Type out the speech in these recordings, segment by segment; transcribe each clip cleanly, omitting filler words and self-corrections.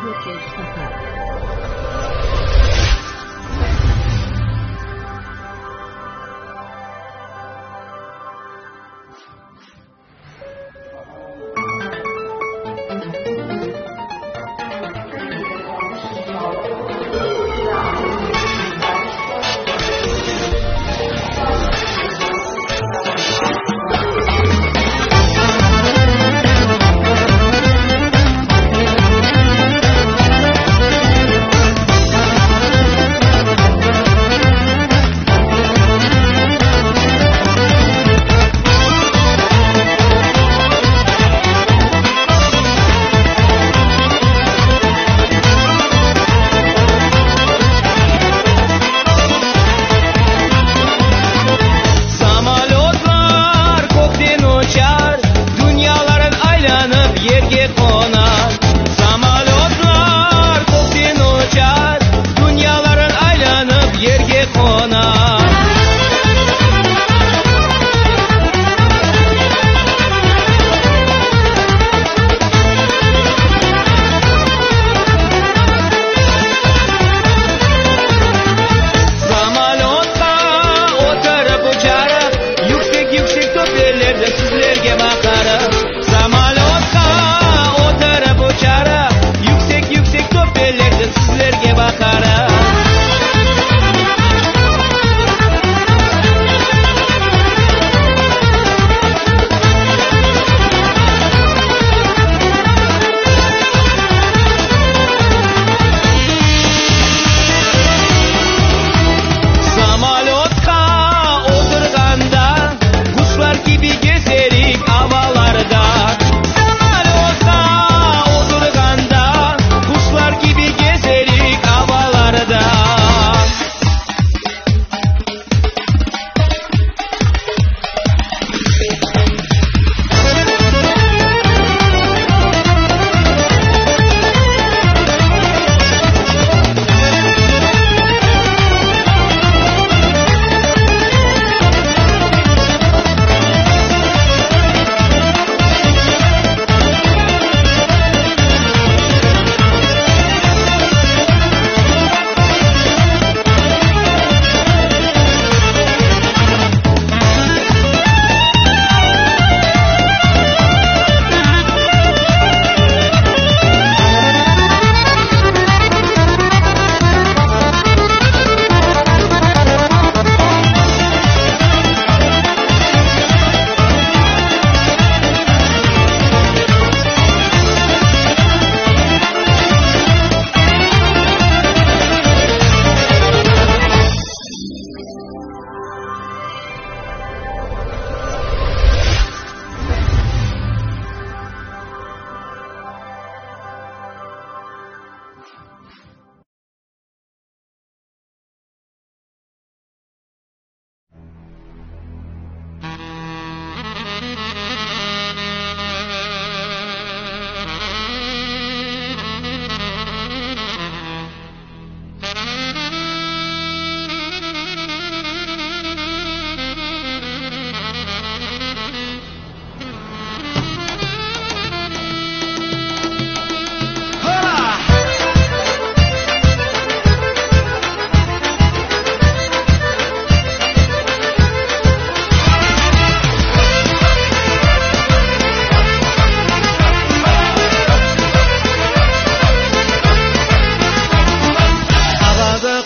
Türkiye Safa.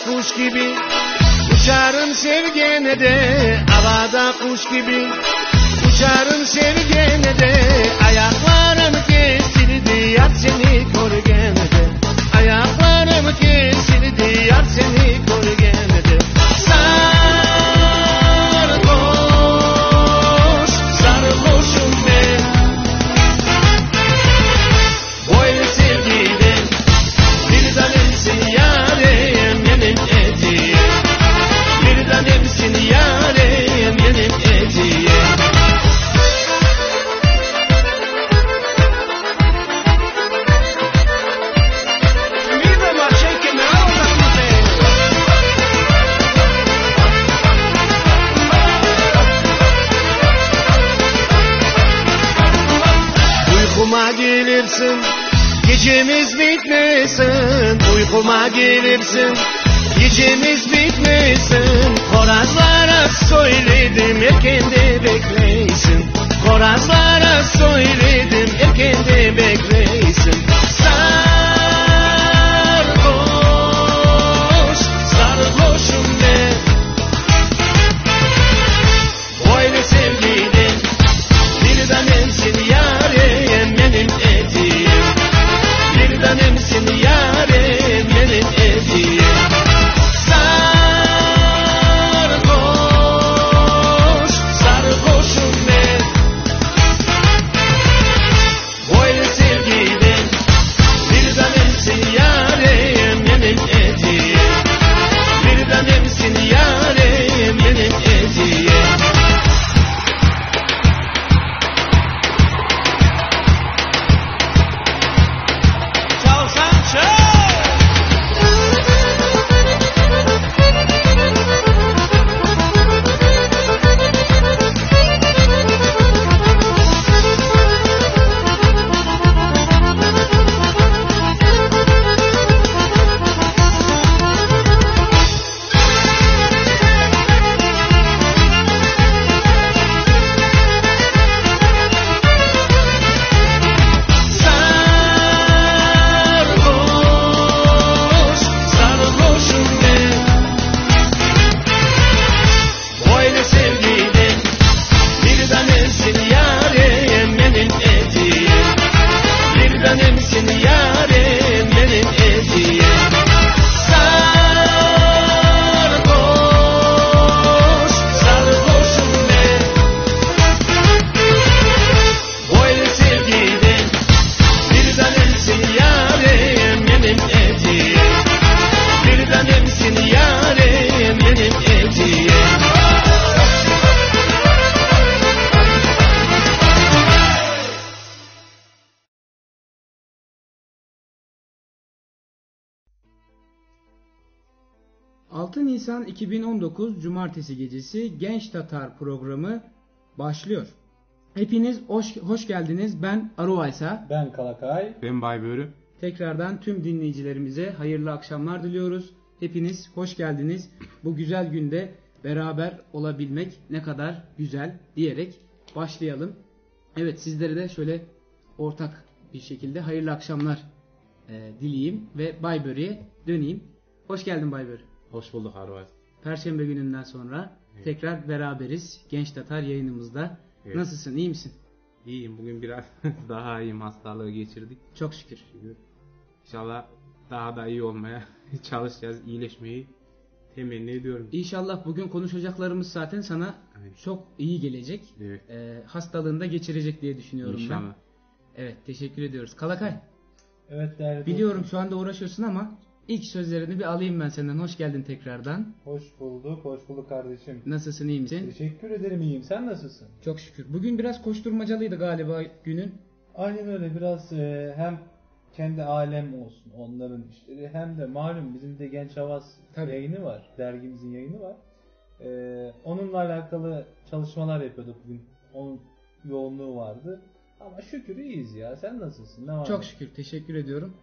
kuş gibi uçarım sevgene de, havada kuş gibi uçarım sevgene de. Ayaklarım kesildi yar seni korgene de, ayaklarım kesildi yar seni korgene de. Sarhoş, sarhoşum ben böyle sevgiden, bir tanemsin yarem yemin edeyim, bir tanemsin yarem yemin edeyim. Uykuma gelirsin, Gecemiz bitmesin, uykuma gelirsin. Gecemiz bitmesin, horazlara söyledim, erkende bekleysin. Horazlara söyledim, erkende bekleysin. Sarhoş, sarhoşum ben. Böyle sevgiden bir tanemsin yarim, benim etim. Bir tanemsin yarim, benim etim. Sarhoş, sarhoşum ben. Böyle sevgiden bir tanemsin yarim, benim etim. Bir tanemsin yarim, benim etim. Ciao Sancho! Sarhoş, sarhoşum ben. Böyle sevgiden bir tanemsin yarim, benim etim. Bir tanemsin yarim, benim etim. Sarhoş, sarhoşum ben. Böyle sevgiden bir tanemsin yarim, benim etim. Bir tanemsin yarim, benim etim. ...6 Nisan 2019 Cumartesi gecesi Genç Tatar programı başlıyor. Hepiniz hoş geldiniz. Ben Aruvaysa. Ben Kalakay. Ben Baybörü. Tekrardan tüm dinleyicilerimize hayırlı akşamlar diliyoruz. Hepiniz hoş geldiniz. Bu güzel günde beraber olabilmek ne kadar güzel diyerek başlayalım. Evet, sizlere de şöyle ortak bir şekilde hayırlı akşamlar dileyeyim ve Baybörü'ye döneyim. Hoş geldin Baybörü. Hoş bulduk Arvaz. Perşembe gününden sonra tekrar beraberiz Genç Tatar yayınımızda. Evet. Nasılsın, iyi misin? İyiyim, bugün biraz daha iyiyim, hastalığı geçirdik. Çok şükür. İnşallah daha da iyi olmaya çalışacağız, iyileşmeyi temenni ediyorum. İnşallah bugün konuşacaklarımız zaten sana Evet. çok iyi gelecek. Evet. Hastalığında geçirecek diye düşünüyorum ben. İnşallah. Evet, teşekkür ediyoruz. Kalakay, Evet değerli biliyorum şu anda uğraşıyorsun ama ilk sözlerini bir alayım ben senden. Hoş geldin tekrardan. Hoş bulduk kardeşim. Nasılsın, iyi misin? Teşekkür ederim, iyiyim. Sen nasılsın? Çok şükür. Bugün biraz koşturmacalıydı galiba günün. Aynen öyle, biraz hem kendi alem olsun onların işleri, hem de malum bizim de Genç Havas Tabii. yayını var. Dergimizin yayını var. Onunla alakalı çalışmalar yapıyorduk bugün. Onun yoğunluğu vardı. Ama şükür iyiyiz ya. Sen nasılsın? Ne var? Çok şükür, teşekkür ediyorum.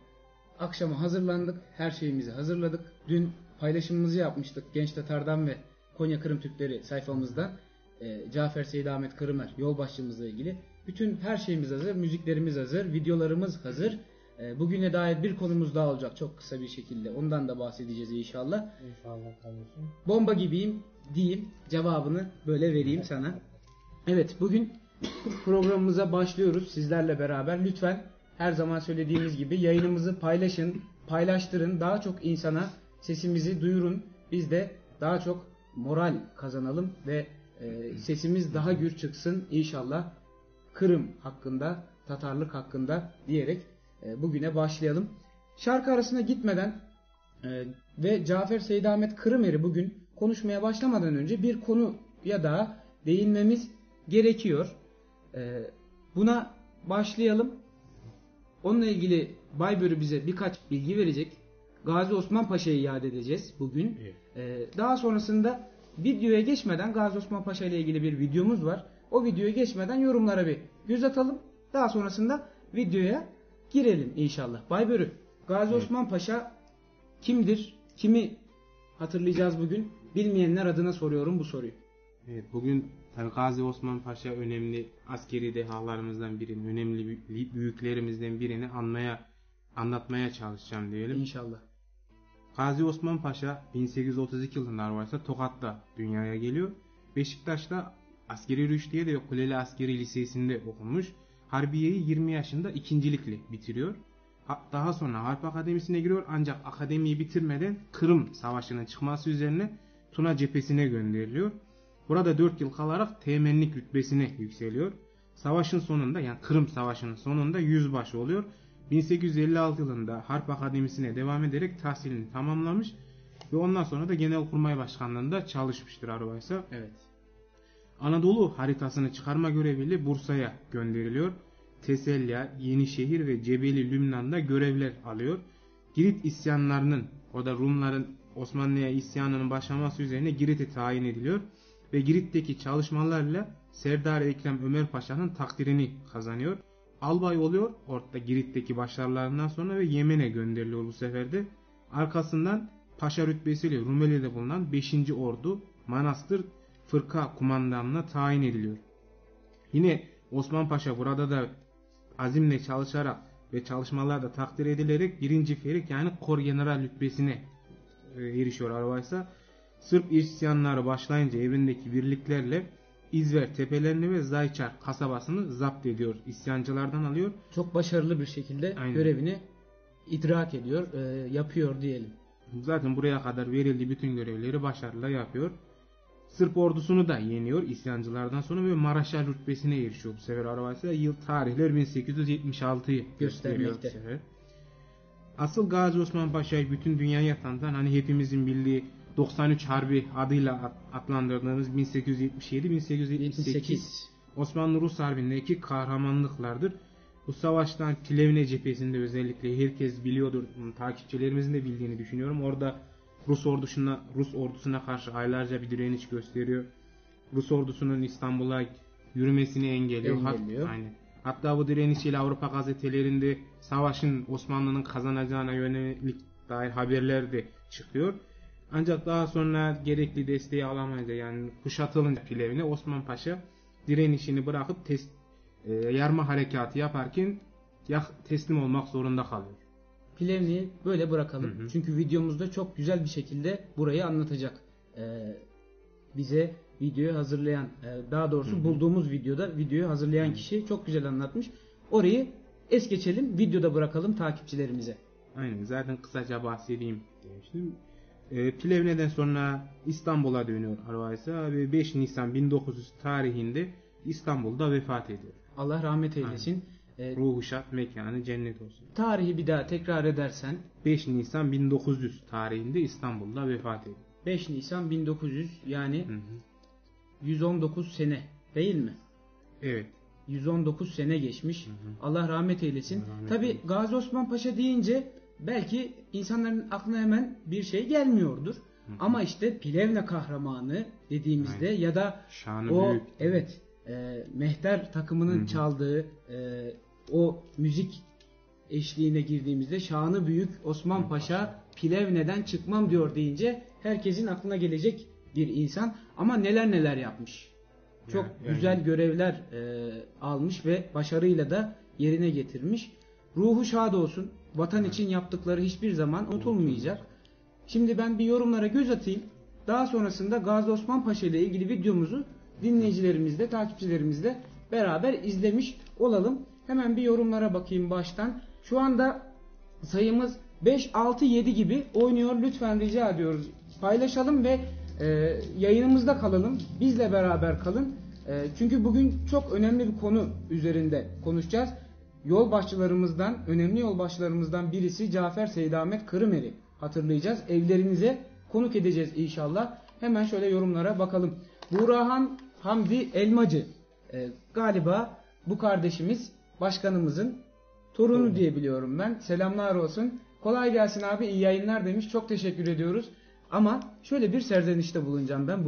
Akşama hazırlandık, her şeyimizi hazırladık. Dün paylaşımımızı yapmıştık Genç Tatar'dan ve Konya Kırım Türkleri sayfamızdan. Cafer Seyit Ahmet Kırımer yolbaşçımızla ilgili. Bütün her şeyimiz hazır, müziklerimiz hazır, videolarımız hazır. Bugüne dair bir konumuz daha olacak çok kısa bir şekilde. Ondan da bahsedeceğiz inşallah. İnşallah kardeşim. Bomba gibiyim diyeyim, cevabını böyle vereyim sana. Evet, bugün programımıza başlıyoruz sizlerle beraber. Lütfen her zaman söylediğimiz gibi yayınımızı paylaşın, paylaştırın. Daha çok insana sesimizi duyurun. Biz de daha çok moral kazanalım ve sesimiz daha gür çıksın inşallah. Kırım hakkında, Tatarlık hakkında diyerek bugüne başlayalım. Şarkı arasına gitmeden ve Cafer Seyit Ahmet Kırımer'i bugün konuşmaya başlamadan önce bir konuya daha değinmemiz gerekiyor. Buna başlayalım. Onunla ilgili Baybörü bize birkaç bilgi verecek. Gazi Osman Paşa'yı yad edeceğiz bugün. Evet. Daha sonrasında videoya geçmeden Gazi Osman Paşa ile ilgili bir videomuz var. O videoya geçmeden yorumlara bir göz atalım. Daha sonrasında videoya girelim inşallah. Baybörü, Gazi Osman Paşa kimdir? Kimi hatırlayacağız bugün? Bilmeyenler adına soruyorum bu soruyu. Evet, bugün tabii Gazi Osman Paşa önemli askeri dehalarımızdan birini, önemli büyüklerimizden birini anlatmaya çalışacağım diyelim. İnşallah. Gazi Osman Paşa 1832 yılında varsa Tokat'ta dünyaya geliyor. Beşiktaş'ta Askeri Rüştiye ve Kuleli Askeri Lisesi'nde okumuş. Harbiye'yi 20 yaşında ikincilikle bitiriyor. Daha sonra Harp Akademisi'ne giriyor ancak akademiyi bitirmeden Kırım Savaşı'nın çıkması üzerine Tuna cephesine gönderiliyor. Burada 4 yıl kalarak teğmenlik rütbesine yükseliyor. Savaşın sonunda, yani Kırım Savaşı'nın sonunda yüzbaşı oluyor. 1856 yılında Harp Akademisi'ne devam ederek tahsilini tamamlamış ve ondan sonra da Genelkurmay Başkanlığı'nda çalışmıştır Arbaysa. Evet. Anadolu haritasını çıkarma göreviyle Bursa'ya gönderiliyor. Teselya, Yenişehir ve Cebeli Lümnan'da görevler alıyor. Girit isyanlarının, o da Rumların Osmanlı'ya isyanının başlaması üzerine Girit'e tayin ediliyor ve Girit'teki çalışmalarla Serdar Ekrem Ömer Paşa'nın takdirini kazanıyor. Albay oluyor orada Girit'teki başarılarından sonra ve Yemen'e gönderiliyor bu sefer de. Arkasından paşa rütbesiyle Rumeli'de bulunan 5. Ordu Manastır Fırka kumandanına tayin ediliyor. Yine Osman Paşa burada da azimle çalışarak ve çalışmalarda takdir edilerek 1. Ferik yani Korgeneral rütbesine erişiyor Arbaysa. Sırp isyanları başlayınca evindeki birliklerle İzver tepelerini ve Zayçar kasabasını zapt ediyor. İsyancılardan alıyor. Çok başarılı bir şekilde görevini idrak ediyor, yapıyor diyelim. Zaten buraya kadar verildiği bütün görevleri başarıyla yapıyor. Sırp ordusunu da yeniyor isyancılardan sonra ve Maraşal rütbesine erişiyor bu sefer Arbaysa. Yıl tarihler 1876'yı gösteriyor bu sefer. Asıl Gazi Osman Paşa'yı bütün dünyaya tanıtan, hani hepimizin bildiği 93 Harbi adıyla adlandırdığımız 1877-1878 Osmanlı-Rus Harbi'ndeki kahramanlıklardır. Bu savaştan Plevne cephesinde özellikle herkes biliyordur, takipçilerimizin de bildiğini düşünüyorum. Orada Rus ordusuna karşı aylarca bir direniş gösteriyor. Rus ordusunun İstanbul'a yürümesini engelliyor. Hatta bu direnişiyle Avrupa gazetelerinde savaşın Osmanlı'nın kazanacağına yönelik dair haberler de çıkıyor. Ancak daha sonra gerekli desteği alamayınca, yani kuşatılınca Plevne, Osman Paşa direnişini bırakıp yarma harekatı yaparken teslim olmak zorunda kalıyor. Plevne'yi böyle bırakalım. Çünkü videomuzda çok güzel bir şekilde burayı anlatacak. Bize videoyu hazırlayan, daha doğrusu bulduğumuz videoyu hazırlayan kişi çok güzel anlatmış. Orayı es geçelim, videoda bırakalım takipçilerimize. Aynen, zaten kısaca bahsedeyim demiştim. Plevne'den sonra İstanbul'a dönüyor Arbaysa ve 5 Nisan 1900 tarihinde İstanbul'da vefat ediyor. Allah rahmet eylesin. Ruhu şad, mekanı cennet olsun. Tarihi bir daha tekrar edersen. 5 Nisan 1900 tarihinde İstanbul'da vefat ediyor. 5 Nisan 1900 yani 119 sene değil mi? Evet. 119 sene geçmiş. Allah rahmet eylesin. Tabi Gazi Osman Paşa deyince belki insanların aklına hemen bir şey gelmiyordur. Ama işte Plevne kahramanı dediğimizde ya da şanı o büyük. Evet, mehter takımının çaldığı o müzik eşliğine girdiğimizde şanı büyük Osman Paşa Plevne'den çıkmam diyor deyince herkesin aklına gelecek bir insan. Ama neler yapmış. Çok güzel görevler almış ve başarıyla da yerine getirmiş. Ruhu şad olsun. Vatan için yaptıkları hiçbir zaman unutulmayacak. Şimdi ben bir yorumlara göz atayım. Daha sonrasında Gazi Osman Paşa ile ilgili videomuzu dinleyicilerimizle, takipçilerimizle beraber izlemiş olalım. Hemen bir yorumlara bakayım baştan. Şu anda sayımız 5, 6, 7 gibi oynuyor. Lütfen rica ediyoruz. Paylaşalım ve yayınımızda kalalım. Bizle beraber kalın. Çünkü bugün çok önemli bir konu üzerinde konuşacağız. Önemli yolbaşçılarımızdan birisi Cafer Seydahmet Kırımer'i hatırlayacağız. Evlerinize konuk edeceğiz inşallah. Hemen şöyle yorumlara bakalım. Burhan Hamdi Elmacı. Galiba bu kardeşimiz başkanımızın torunu diye biliyorum ben. Selamlar olsun. Kolay gelsin abi, iyi yayınlar demiş. Çok teşekkür ediyoruz. Ama şöyle bir serzenişte bulunacağım ben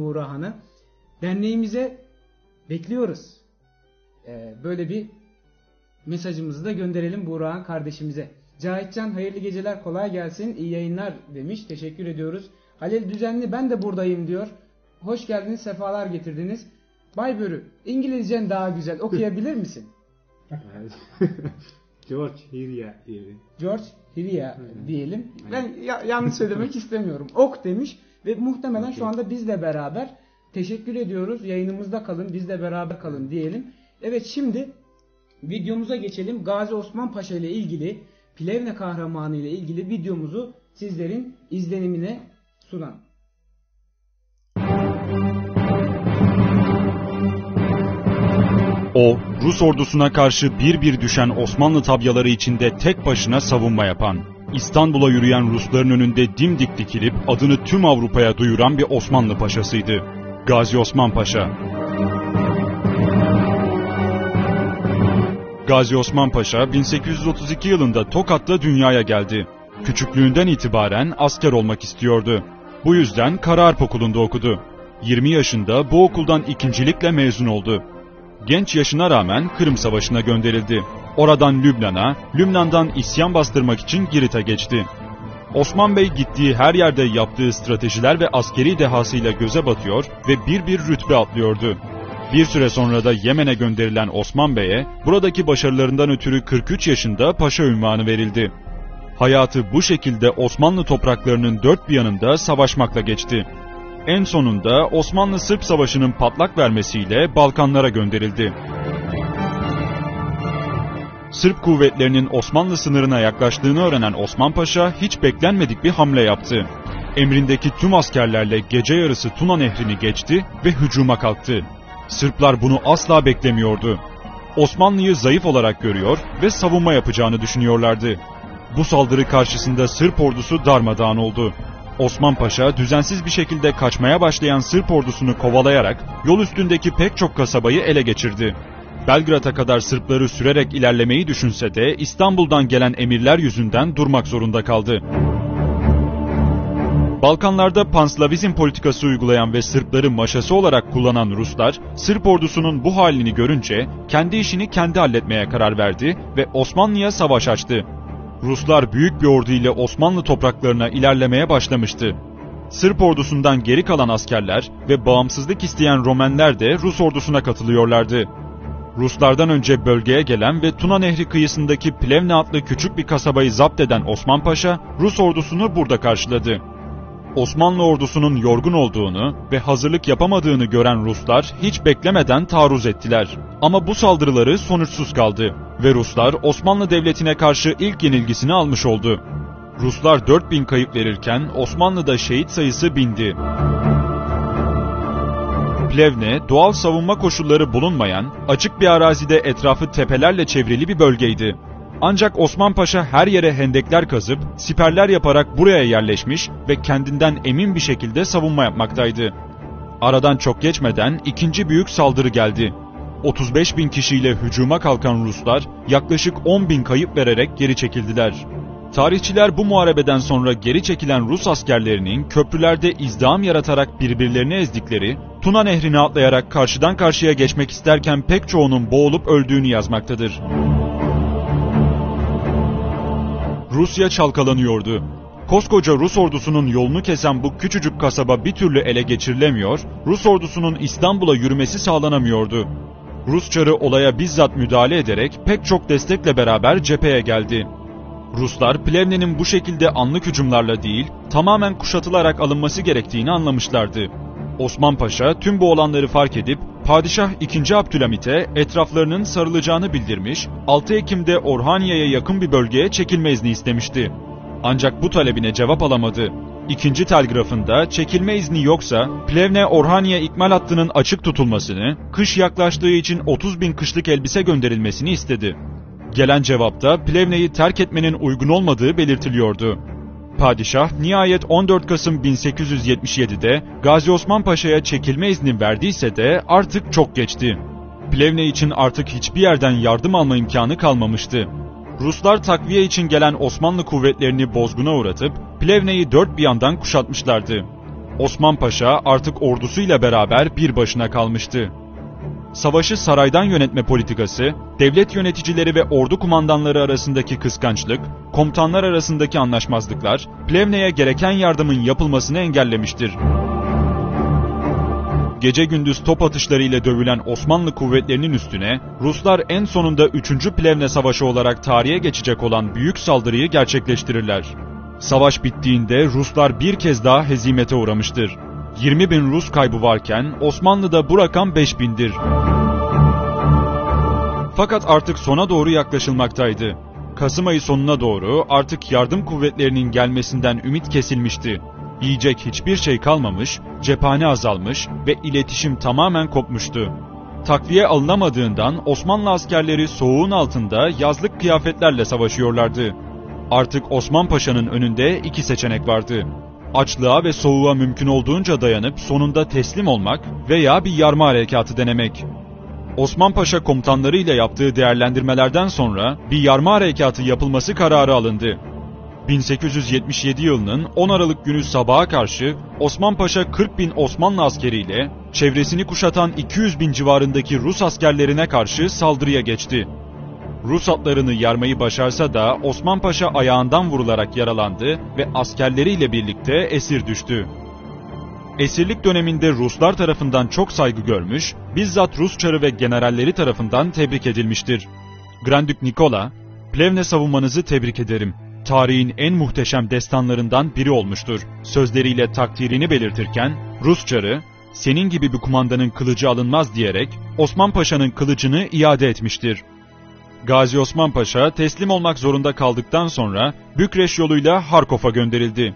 mesajımızı da gönderelim Burak'ın kardeşimize. Cahitcan hayırlı geceler, kolay gelsin, iyi yayınlar demiş. Teşekkür ediyoruz. Halil Düzenli ben de buradayım diyor. Hoş geldiniz, sefalar getirdiniz. Bay Börü, İngilizcen daha güzel, okuyabilir misin? George Hiria diyelim. George Hiria diyelim. Ben yanlış söylemek istemiyorum. Ok demiş ve muhtemelen şu anda bizle beraber. Teşekkür ediyoruz. Yayınımızda kalın, bizle beraber kalın diyelim. Evet, şimdi videomuza geçelim. Gazi Osman Paşa ile ilgili, Plevne kahramanı ile ilgili videomuzu sizlerin izlenimine sunan. O, Rus ordusuna karşı bir bir düşen Osmanlı tabyaları içinde tek başına savunma yapan, İstanbul'a yürüyen Rusların önünde dimdik dikilip adını tüm Avrupa'ya duyuran bir Osmanlı paşasıydı. Gazi Osman Paşa. Gazi Osman Paşa 1832 yılında Tokat'ta dünyaya geldi. Küçüklüğünden itibaren asker olmak istiyordu. Bu yüzden Kara Harp Okulu'nda okudu. 20 yaşında bu okuldan ikincilikle mezun oldu. Genç yaşına rağmen Kırım Savaşı'na gönderildi. Oradan Lübnan'a, Lübnan'dan isyan bastırmak için Girit'e geçti. Osman Bey gittiği her yerde yaptığı stratejiler ve askeri dehasıyla göze batıyor ve bir rütbe atlıyordu. Bir süre sonra da Yemen'e gönderilen Osman Bey'e buradaki başarılarından ötürü 43 yaşında paşa unvanı verildi. Hayatı bu şekilde Osmanlı topraklarının dört bir yanında savaşmakla geçti. En sonunda Osmanlı-Sırp Savaşı'nın patlak vermesiyle Balkanlara gönderildi. Sırp kuvvetlerinin Osmanlı sınırına yaklaştığını öğrenen Osman Paşa hiç beklenmedik bir hamle yaptı. Emrindeki tüm askerlerle gece yarısı Tuna Nehri'ni geçti ve hücuma kalktı. Sırplar bunu asla beklemiyordu. Osmanlı'yı zayıf olarak görüyor ve savunma yapacağını düşünüyorlardı. Bu saldırı karşısında Sırp ordusu darmadağın oldu. Osman Paşa düzensiz bir şekilde kaçmaya başlayan Sırp ordusunu kovalayarak yol üstündeki pek çok kasabayı ele geçirdi. Belgrad'a kadar Sırpları sürerek ilerlemeyi düşünse de İstanbul'dan gelen emirler yüzünden durmak zorunda kaldı. Balkanlarda Panslavizm politikası uygulayan ve Sırpları maşası olarak kullanan Ruslar, Sırp ordusunun bu halini görünce kendi işini kendi halletmeye karar verdi ve Osmanlı'ya savaş açtı. Ruslar büyük bir ordu ile Osmanlı topraklarına ilerlemeye başlamıştı. Sırp ordusundan geri kalan askerler ve bağımsızlık isteyen Romenler de Rus ordusuna katılıyorlardı. Ruslardan önce bölgeye gelen ve Tuna Nehri kıyısındaki Plevne adlı küçük bir kasabayı zapt eden Osman Paşa, Rus ordusunu burada karşıladı. Osmanlı ordusunun yorgun olduğunu ve hazırlık yapamadığını gören Ruslar hiç beklemeden taarruz ettiler. Ama bu saldırıları sonuçsuz kaldı ve Ruslar Osmanlı Devleti'ne karşı ilk yenilgisini almış oldu. Ruslar 4000 kayıp verirken Osmanlı'da şehit sayısı 1000'di. Plevne, doğal savunma koşulları bulunmayan, açık bir arazide etrafı tepelerle çevrili bir bölgeydi. Ancak Osman Paşa her yere hendekler kazıp, siperler yaparak buraya yerleşmiş ve kendinden emin bir şekilde savunma yapmaktaydı. Aradan çok geçmeden ikinci büyük saldırı geldi. 35.000 kişiyle hücuma kalkan Ruslar yaklaşık 10.000 kayıp vererek geri çekildiler. Tarihçiler bu muharebeden sonra geri çekilen Rus askerlerinin köprülerde izdiham yaratarak birbirlerini ezdikleri, Tuna Nehri'ni atlayarak karşıdan karşıya geçmek isterken pek çoğunun boğulup öldüğünü yazmaktadır. Rusya çalkalanıyordu. Koskoca Rus ordusunun yolunu kesen bu küçücük kasaba bir türlü ele geçirilemiyor, Rus ordusunun İstanbul'a yürümesi sağlanamıyordu. Rus çarı olaya bizzat müdahale ederek pek çok destekle beraber cepheye geldi. Ruslar Plevne'nin bu şekilde anlık hücumlarla değil, tamamen kuşatılarak alınması gerektiğini anlamışlardı. Osman Paşa tüm bu olanları fark edip Padişah II. Abdülhamit'e etraflarının sarılacağını bildirmiş, 6 Ekim'de Orhaniye'ye yakın bir bölgeye çekilme izni istemişti. Ancak bu talebine cevap alamadı. İkinci telgrafında çekilme izni yoksa Plevne-Orhaniye ikmal hattının açık tutulmasını, kış yaklaştığı için 30.000 kışlık elbise gönderilmesini istedi. Gelen cevapta Plevne'yi terk etmenin uygun olmadığı belirtiliyordu. Padişah nihayet 14 Kasım 1877'de Gazi Osman Paşa'ya çekilme izni verdiyse de artık çok geçti. Plevne için artık hiçbir yerden yardım alma imkanı kalmamıştı. Ruslar takviye için gelen Osmanlı kuvvetlerini bozguna uğratıp Plevne'yi dört bir yandan kuşatmışlardı. Osman Paşa artık ordusuyla beraber bir başına kalmıştı. Savaşı saraydan yönetme politikası, devlet yöneticileri ve ordu kumandanları arasındaki kıskançlık, komutanlar arasındaki anlaşmazlıklar, Plevne'ye gereken yardımın yapılmasını engellemiştir. Gece gündüz top atışlarıyla dövülen Osmanlı kuvvetlerinin üstüne, Ruslar en sonunda 3. Plevne Savaşı olarak tarihe geçecek olan büyük saldırıyı gerçekleştirirler. Savaş bittiğinde Ruslar bir kez daha hezimete uğramıştır. 20.000 Rus kaybı varken Osmanlı'da bu rakam 5.000'dir. Fakat artık sona doğru yaklaşılmaktaydı. Kasım ayı sonuna doğru artık yardım kuvvetlerinin gelmesinden ümit kesilmişti. Yiyecek hiçbir şey kalmamış, cephane azalmış ve iletişim tamamen kopmuştu. Takviye alınamadığından Osmanlı askerleri soğuğun altında yazlık kıyafetlerle savaşıyorlardı. Artık Osman Paşa'nın önünde iki seçenek vardı. Açlığa ve soğuğa mümkün olduğunca dayanıp sonunda teslim olmak veya bir yarma harekatı denemek. Osman Paşa komutanlarıyla yaptığı değerlendirmelerden sonra bir yarma harekatı yapılması kararı alındı. 1877 yılının 10 Aralık günü sabaha karşı Osman Paşa 40.000 Osmanlı askeriyle çevresini kuşatan 200.000 civarındaki Rus askerlerine karşı saldırıya geçti. Rus atlarını yarmayı başarsa da Osman Paşa ayağından vurularak yaralandı ve askerleriyle birlikte esir düştü. Esirlik döneminde Ruslar tarafından çok saygı görmüş, bizzat Rus çarı ve generalleri tarafından tebrik edilmiştir. Grandük Nikola, "Plevne savunmanızı tebrik ederim. Tarihin en muhteşem destanlarından biri olmuştur" sözleriyle takdirini belirtirken, Rus çarı, "Senin gibi bir kumandanın kılıcı alınmaz" diyerek Osman Paşa'nın kılıcını iade etmiştir. Gazi Osman Paşa teslim olmak zorunda kaldıktan sonra Bükreş yoluyla Harkov'a gönderildi.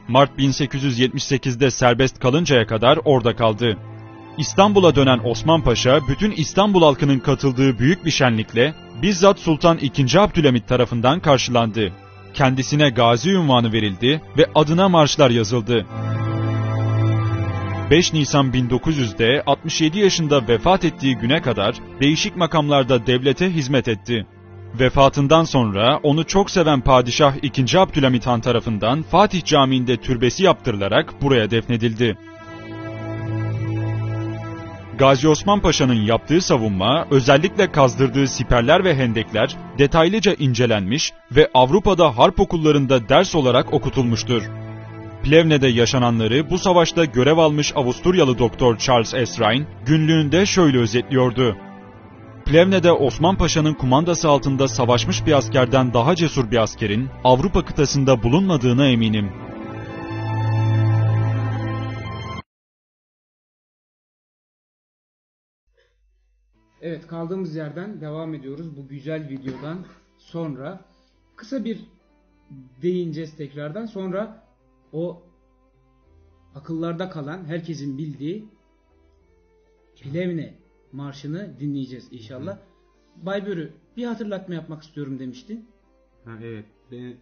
Mart 1878'de serbest kalıncaya kadar orada kaldı. İstanbul'a dönen Osman Paşa, bütün İstanbul halkının katıldığı büyük bir şenlikle bizzat Sultan II. Abdülhamit tarafından karşılandı. Kendisine gazi unvanı verildi ve adına marşlar yazıldı. 5 Nisan 1900'de 67 yaşında vefat ettiği güne kadar değişik makamlarda devlete hizmet etti. Vefatından sonra onu çok seven Padişah II. Abdülhamit Han tarafından Fatih Camii'nde türbesi yaptırılarak buraya defnedildi. Gazi Osman Paşa'nın yaptığı savunma, özellikle kazdırdığı siperler ve hendekler detaylıca incelenmiş ve Avrupa'da harp okullarında ders olarak okutulmuştur. Plevne'de yaşananları bu savaşta görev almış Avusturyalı doktor Charles S. Rhine günlüğünde şöyle özetliyordu: "Plevne'de Osman Paşa'nın kumandası altında savaşmış bir askerden daha cesur bir askerin Avrupa kıtasında bulunmadığına eminim." Evet, kaldığımız yerden devam ediyoruz bu güzel videodan sonra. Kısa bir değineceğiz tekrardan. Sonra o akıllarda kalan, herkesin bildiği Plevne marşını dinleyeceğiz inşallah. Bay Börü, bir hatırlatma yapmak istiyorum demiştin. Evet, ben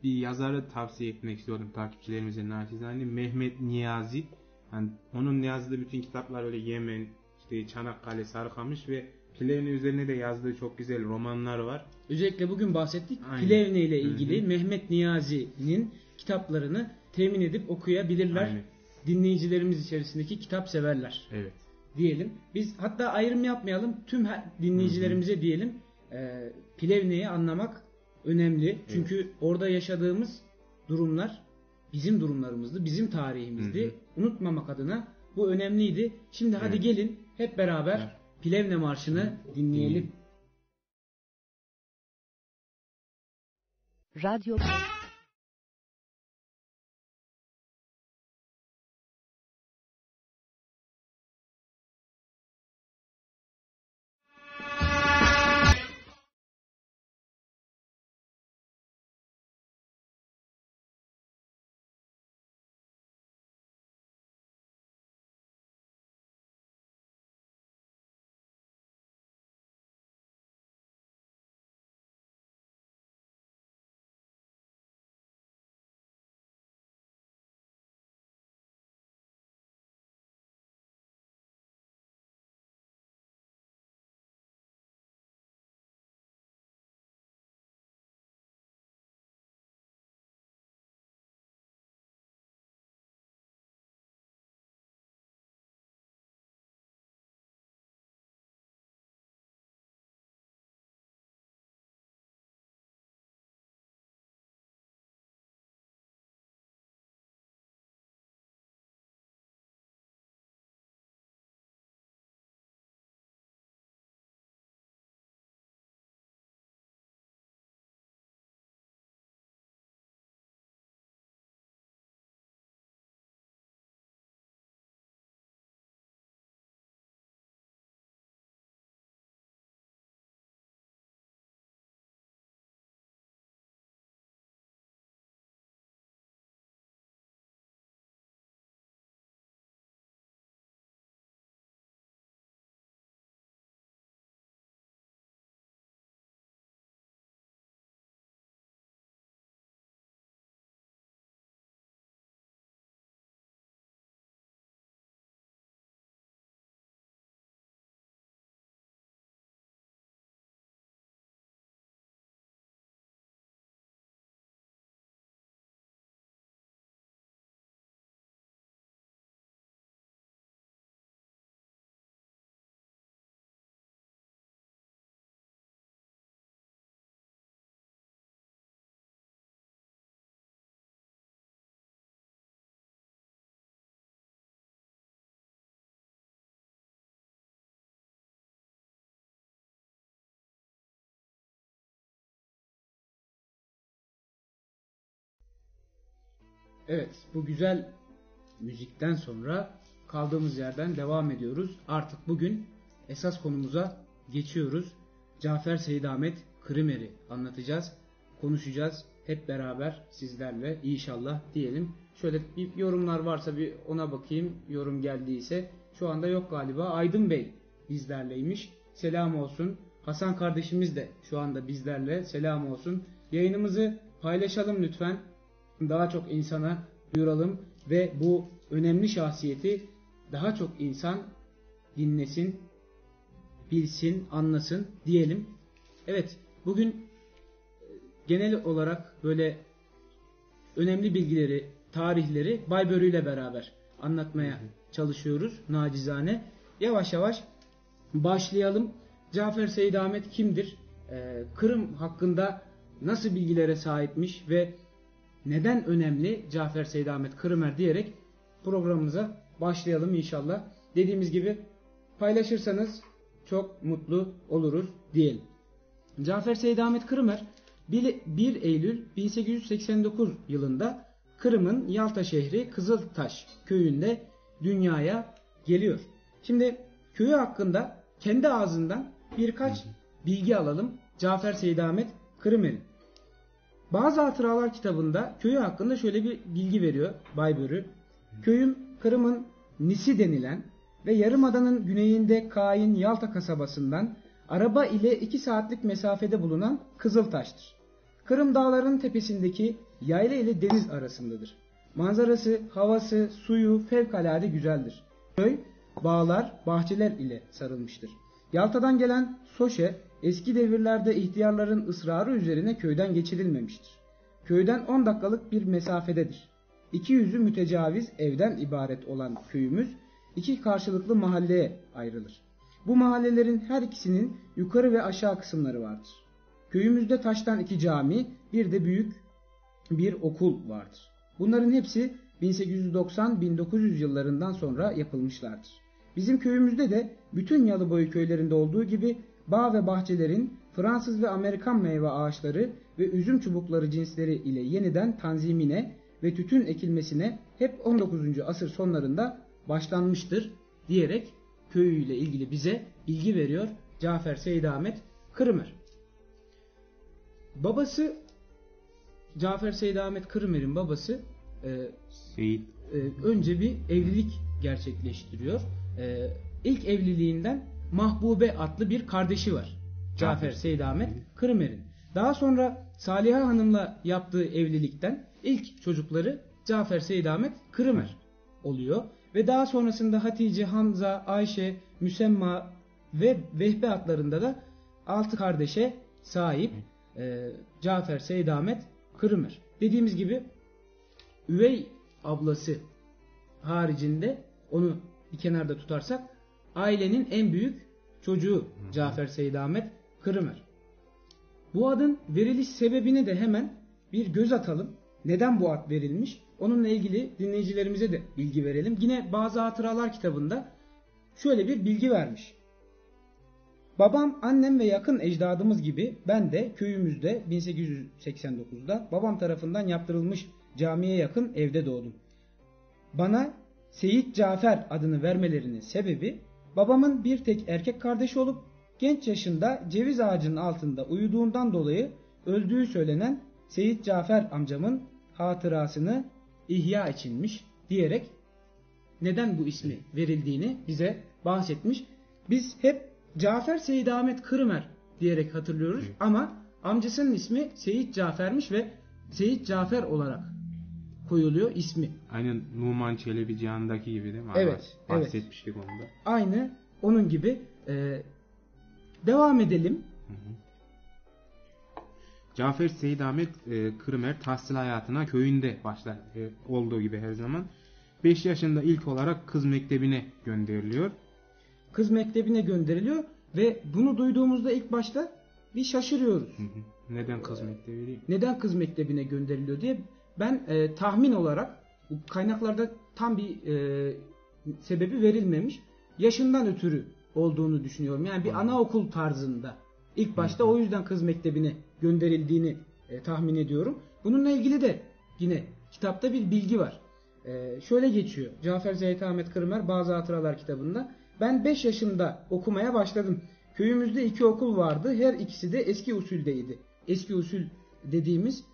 bir yazarı tavsiye etmek istiyorum takipçilerimize naçizane. Mehmet Niyazi. Yani onun yazdığı bütün kitaplar öyle Yemen, işte Çanakkale, Sarıkamış ve Plevne üzerine de yazdığı çok güzel romanlar var. Özellikle bugün bahsettik. Aynen. Plevne ile ilgili Mehmet Niyazi'nin kitaplarını temin edip okuyabilirler. Aynen. Dinleyicilerimiz içerisindeki kitap severler. Evet. Diyelim. Biz hatta ayrım yapmayalım. Tüm dinleyicilerimize diyelim. Plevne'yi anlamak önemli. Çünkü orada yaşadığımız durumlar bizim durumlarımızdı. Bizim tarihimizdi. Unutmamak adına bu önemliydi. Şimdi hadi gelin hep beraber Plevne Marşı'nı dinleyelim. Radyo Evet, bu güzel müzikten sonra kaldığımız yerden devam ediyoruz. Artık bugün esas konumuza geçiyoruz. Cafer Seydamet Krimer'i anlatacağız, konuşacağız hep beraber sizlerle inşallah diyelim. Şöyle bir yorumlar varsa bir ona bakayım. Yorum geldiyse şu anda yok galiba. Aydın Bey bizlerleymiş. Selam olsun. Hasan kardeşimiz de şu anda bizlerle. Selam olsun. Yayınımızı paylaşalım lütfen. Daha çok insana duyuralım ve bu önemli şahsiyeti daha çok insan dinlesin, bilsin, anlasın diyelim. Evet, bugün genel olarak böyle önemli bilgileri, tarihleri Baybörü ile beraber anlatmaya çalışıyoruz nacizane. Yavaş yavaş başlayalım. Cafer Seydamet kimdir? Kırım hakkında nasıl bilgilere sahipmiş ve neden önemli Cafer Seydamet Krimer diyerek programımıza başlayalım inşallah. Dediğimiz gibi paylaşırsanız çok mutlu oluruz diyelim. Cafer Seydamet Krimer 1 Eylül 1889 yılında Kırım'ın Yalta şehri Kızıltaş köyünde dünyaya geliyor. Şimdi köyü hakkında kendi ağzından birkaç bilgi alalım Cafer Seydamet Krimer'in. Bazı Hatıralar kitabında köyü hakkında şöyle bir bilgi veriyor Baybörü. Köyüm Kırım'ın Nisi denilen ve Yarımada'nın güneyinde Kain Yalta kasabasından araba ile 2 saatlik mesafede bulunan Kızıltaş'tır. Kırım dağlarının tepesindeki yayla ile deniz arasındadır. Manzarası, havası, suyu fevkalade güzeldir. Köy, bağlar, bahçeler ile sarılmıştır. Yalta'dan gelen Soşe, eski devirlerde ihtiyarların ısrarı üzerine köyden geçirilmemiştir. Köyden 10 dakikalık bir mesafededir. 200'ü mütecaviz evden ibaret olan köyümüz 2 karşılıklı mahalleye ayrılır. Bu mahallelerin her ikisinin yukarı ve aşağı kısımları vardır. Köyümüzde taştan 2 cami, bir de büyük bir okul vardır. Bunların hepsi 1890-1900 yıllarından sonra yapılmışlardır. Bizim köyümüzde de bütün Yalıboyu köylerinde olduğu gibi bağ ve bahçelerin Fransız ve Amerikan meyve ağaçları ve üzüm çubukları cinsleri ile yeniden tanzimine ve tütün ekilmesine hep 19. asır sonlarında başlanmıştır diyerek köyüyle ilgili bize bilgi veriyor Cafer Seydamet Krimer. Babası Cafer Seydamet Krimer'in babası Seyit. Önce bir evlilik gerçekleştiriyor. İlk evliliğinden Mahbube adlı bir kardeşi var. Cafer Seydamet Krimer'in. Daha sonra Saliha Hanım'la yaptığı evlilikten ilk çocukları Cafer Seydamet Krimer oluyor. Ve daha sonrasında Hatice, Hamza, Ayşe, Müsemma ve Vehbe adlarında da 6 kardeşe sahip Cafer Seydamet Krimer. Dediğimiz gibi üvey ablası haricinde onu bir kenarda tutarsak ailenin en büyük çocuğu Cafer Seydamet Krimer. Bu adın veriliş sebebine de hemen bir göz atalım. Neden bu ad verilmiş? Onunla ilgili dinleyicilerimize de bilgi verelim. Yine Bazı Hatıralar kitabında şöyle bir bilgi vermiş. Babam, annem ve yakın ecdadımız gibi ben de köyümüzde 1889'da babam tarafından yaptırılmış camiye yakın evde doğdum. Bana Seyit Cafer adını vermelerinin sebebi babamın bir tek erkek kardeşi olup genç yaşında ceviz ağacının altında uyuduğundan dolayı öldüğü söylenen Seyit Cafer amcamın hatırasını ihya içinmiş diyerek neden bu ismi verildiğini bize bahsetmiş. Biz hep Cafer Seydamet Krimer diyerek hatırlıyoruz ama amcasının ismi Seyit Cafer'miş ve Seyit Cafer olarak koyuluyor ismi. Aynen Numan Çelebi Cihan'daki gibi değil mi? Evet. Bahsetmiştik onda. Aynı onun gibi. Devam edelim. Cafer Seydamet Krimer tahsil hayatına köyünde başlar olduğu gibi her zaman. 5 yaşında ilk olarak kız mektebine gönderiliyor. Kız mektebine gönderiliyor ve bunu duyduğumuzda ilk başta bir şaşırıyoruz. Neden kız mektebi değil? Neden kız mektebine gönderiliyor diye ben tahmin olarak bu kaynaklarda tam bir sebebi verilmemiş. Yaşından ötürü olduğunu düşünüyorum. Yani bir anaokul tarzında. İlk başta o yüzden kız mektebine gönderildiğini tahmin ediyorum. Bununla ilgili de yine kitapta bir bilgi var. Şöyle geçiyor. Cafer Seyit Ahmet Kırmer Bazı Hatıralar kitabında. Ben 5 yaşında okumaya başladım. Köyümüzde 2 okul vardı. Her ikisi de eski usuldeydi. Eski usul dediğimiz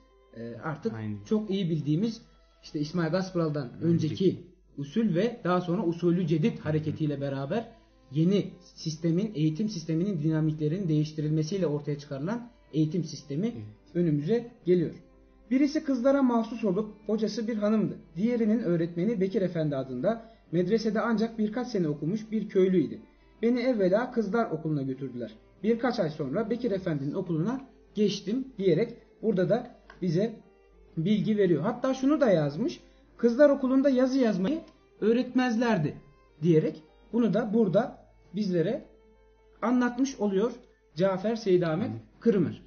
artık Aynen. çok iyi bildiğimiz işte İsmail Gasparal'dan önceki usul ve daha sonra usulü cedid hareketiyle beraber yeni sistemin, eğitim sisteminin dinamiklerinin değiştirilmesiyle ortaya çıkarılan eğitim sistemi önümüze geliyor. Birisi kızlara mahsus olup hocası bir hanımdı. Diğerinin öğretmeni Bekir Efendi adında medresede ancak birkaç sene okumuş bir köylüydü. Beni evvela kızlar okuluna götürdüler. Birkaç ay sonra Bekir Efendi'nin okuluna geçtim diyerek burada da bize bilgi veriyor. Hatta şunu da yazmış. Kızlar okulunda yazı yazmayı öğretmezlerdi diyerek bunu da burada bizlere anlatmış oluyor Cafer Seyit Ahmet Kırmer.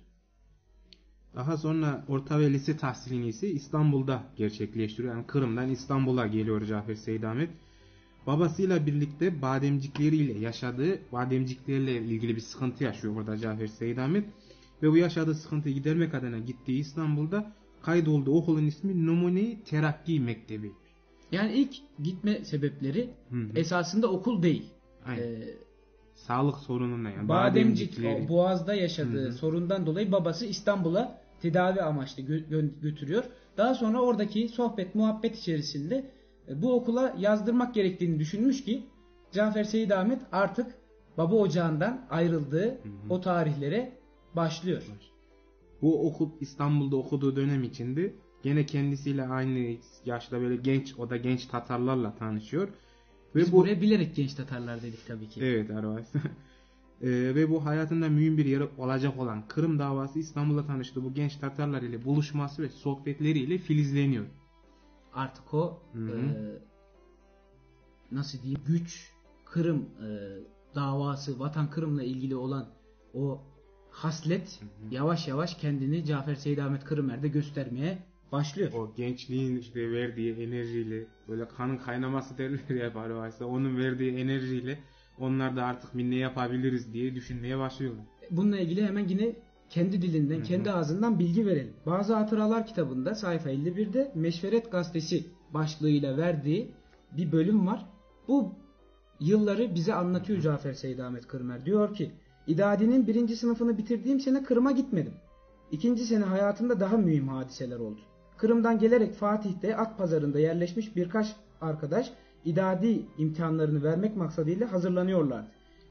Daha sonra orta ve lise tahsilini ise İstanbul'da gerçekleştiriyor. Yani Kırım'dan İstanbul'a geliyor Cafer Seyit Ahmet. Babasıyla birlikte bademcikleriyle yaşadığı, bademciklerle ilgili bir sıkıntı yaşıyor burada Cafer Seyit Ahmet. Ve bu yaşadığı sıkıntıyı gidermek adına gittiği İstanbul'da kaydolduğu okulun ismi Numune-i Terakki Mektebi. Yani ilk gitme sebepleri esasında okul değil. Sağlık sorununa yani. Bademcik Boğaz'da yaşadığı sorundan dolayı babası İstanbul'a tedavi amaçlı götürüyor. Daha sonra oradaki sohbet muhabbet içerisinde bu okula yazdırmak gerektiğini düşünmüş ki Cafer Seyit Ahmet artık baba ocağından ayrıldığı o tarihlere başlıyor. Bu okul İstanbul'da okuduğu dönem içinde gene kendisiyle aynı yaşta böyle genç, o da genç Tatarlarla tanışıyor. Ve Biz buraya bilerek genç Tatarlar dedik tabii ki. Evet Arvas. Ve bu hayatında mühim bir yeri olacak olan Kırım davası İstanbul'da tanıştığı bu genç Tatarlar ile buluşması ve sohbetleriyle filizleniyor. Artık o nasıl diyeyim güç, Kırım davası, Vatan Kırım'la ilgili olan o haslet yavaş yavaş kendini Cafer Seyit Ahmet Kırmer'de göstermeye başlıyor. O gençliğin işte verdiği enerjiyle böyle kanın kaynaması derler ya Arvas'ta, onun verdiği enerjiyle onlar da artık ne yapabiliriz diye düşünmeye başlıyorlar. Bununla ilgili hemen yine kendi dilinden, kendi ağzından bilgi verelim. Bazı Hatıralar kitabında sayfa 51'de Meşveret Gazetesi başlığıyla verdiği bir bölüm var. Bu yılları bize anlatıyor Cafer Seyit Ahmet Kırmer. Diyor ki, İdadi'nin 1. sınıfını bitirdiğim sene Kırım'a gitmedim. 2. sene hayatımda daha mühim hadiseler oldu. Kırım'dan gelerek Fatih'te at pazarında yerleşmiş birkaç arkadaş İdadi imtihanlarını vermek maksadıyla hazırlanıyorlardı.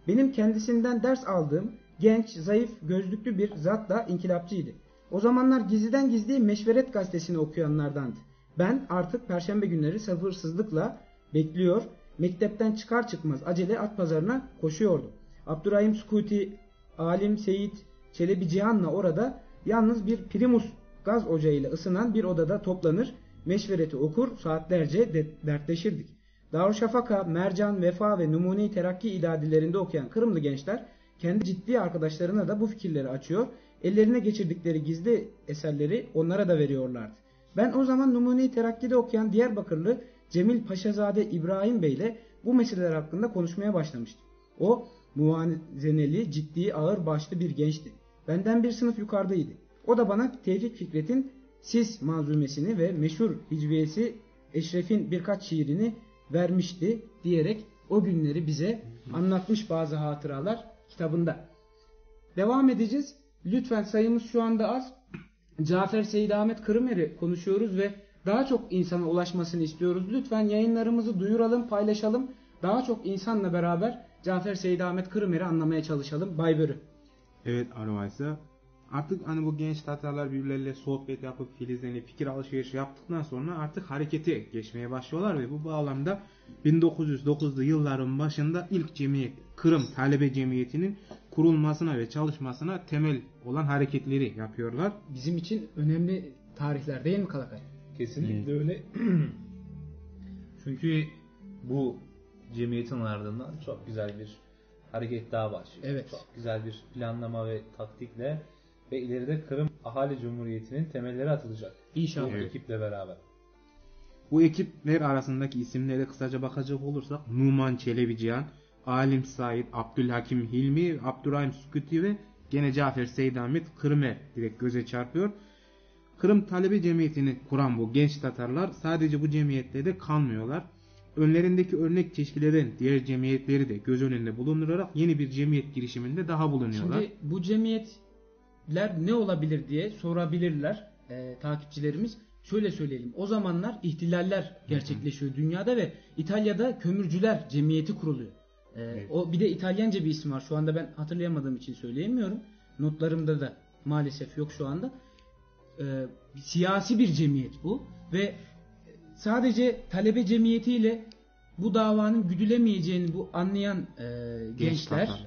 Benim kendisinden ders aldığım genç, zayıf, gözlüklü bir zat da inkılapçıydı. O zamanlar gizliden gizliye Meşveret Gazetesi'ni okuyanlardandı. Ben artık perşembe günleri sabırsızlıkla bekliyor, mektepten çıkar çıkmaz acele at pazarına koşuyordum. Abdurrahim Sukuti, Alim Seyit Çelebi Cihan'la orada yalnız bir primus gaz ocağıyla ısınan bir odada toplanır, meşvereti okur, saatlerce dertleşirdik. Darüşşafaka, Mercan, Vefa ve Numune-i Terakki idadilerinde okuyan Kırımlı gençler kendi ciddi arkadaşlarına da bu fikirleri açıyor, ellerine geçirdikleri gizli eserleri onlara da veriyorlardı. Ben o zaman Numune-i Terakki'de okuyan Diyarbakırlı Cemil Paşazade İbrahim Bey ile bu meseleler hakkında konuşmaya başlamıştım. O muvazeneli, ciddi, ağır başlı bir gençti. Benden bir sınıf yukarıdaydı. O da bana Tevfik Fikret'in Sis manzumesini ve meşhur hicviyesi Eşref'in birkaç şiirini vermişti diyerek o günleri bize anlatmış Bazı Hatıralar kitabında. Devam edeceğiz. Lütfen, sayımız şu anda az. Cafer Seyit Ahmet Kırmer'i konuşuyoruz ve daha çok insana ulaşmasını istiyoruz. Lütfen yayınlarımızı duyuralım, paylaşalım. Daha çok insanla beraber Cafer Seyit Ahmet Kırmer'i anlamaya çalışalım. Baybörü. Evet Arvas'a. Artık hani bu genç Tatarlar birbirleriyle sohbet yapıp filizlenip fikir alışverişi yaptıktan sonra artık harekete geçmeye başlıyorlar ve bu bağlamda 1909'lu yılların başında ilk cemiyet, Kırım Talebe Cemiyeti'nin kurulmasına ve çalışmasına temel olan hareketleri yapıyorlar. Bizim için önemli tarihler değil mi Kalakay? Kesinlikle öyle. Çünkü bu cemiyetin ardından çok güzel bir hareket daha başlıyor. Evet. Çok güzel bir planlama ve taktikle ve ileride Kırım Ahali Cumhuriyeti'nin temelleri atılacak. İnşallah. Bu ekiple beraber. Bu ekipler arasındaki isimlere kısaca bakacak olursak Numan Çelebi Cihan, Alim Said, Abdülhakim Hilmi, Abdurrahim Sukuti ve gene Cafer Seyit Ahmet Kırmer direkt göze çarpıyor. Kırım Talebe Cemiyeti'ni kuran bu genç Tatarlar sadece bu cemiyette de kalmıyorlar. Önlerindeki örnek teşkil eden diğer cemiyetleri de göz önünde bulundurarak yeni bir cemiyet girişiminde daha bulunuyorlar. Şimdi bu cemiyetler ne olabilir diye sorabilirler takipçilerimiz. Şöyle söyleyelim. O zamanlar ihtilaller gerçekleşiyor dünyada ve İtalya'da kömürcüler cemiyeti kuruluyor. O bir de İtalyanca bir isim var. Şu anda ben hatırlayamadığım için söyleyemiyorum. Notlarımda da maalesef yok şu anda. Siyasi bir cemiyet bu ve sadece talebe cemiyetiyle bu davanın güdülemeyeceğini bu anlayan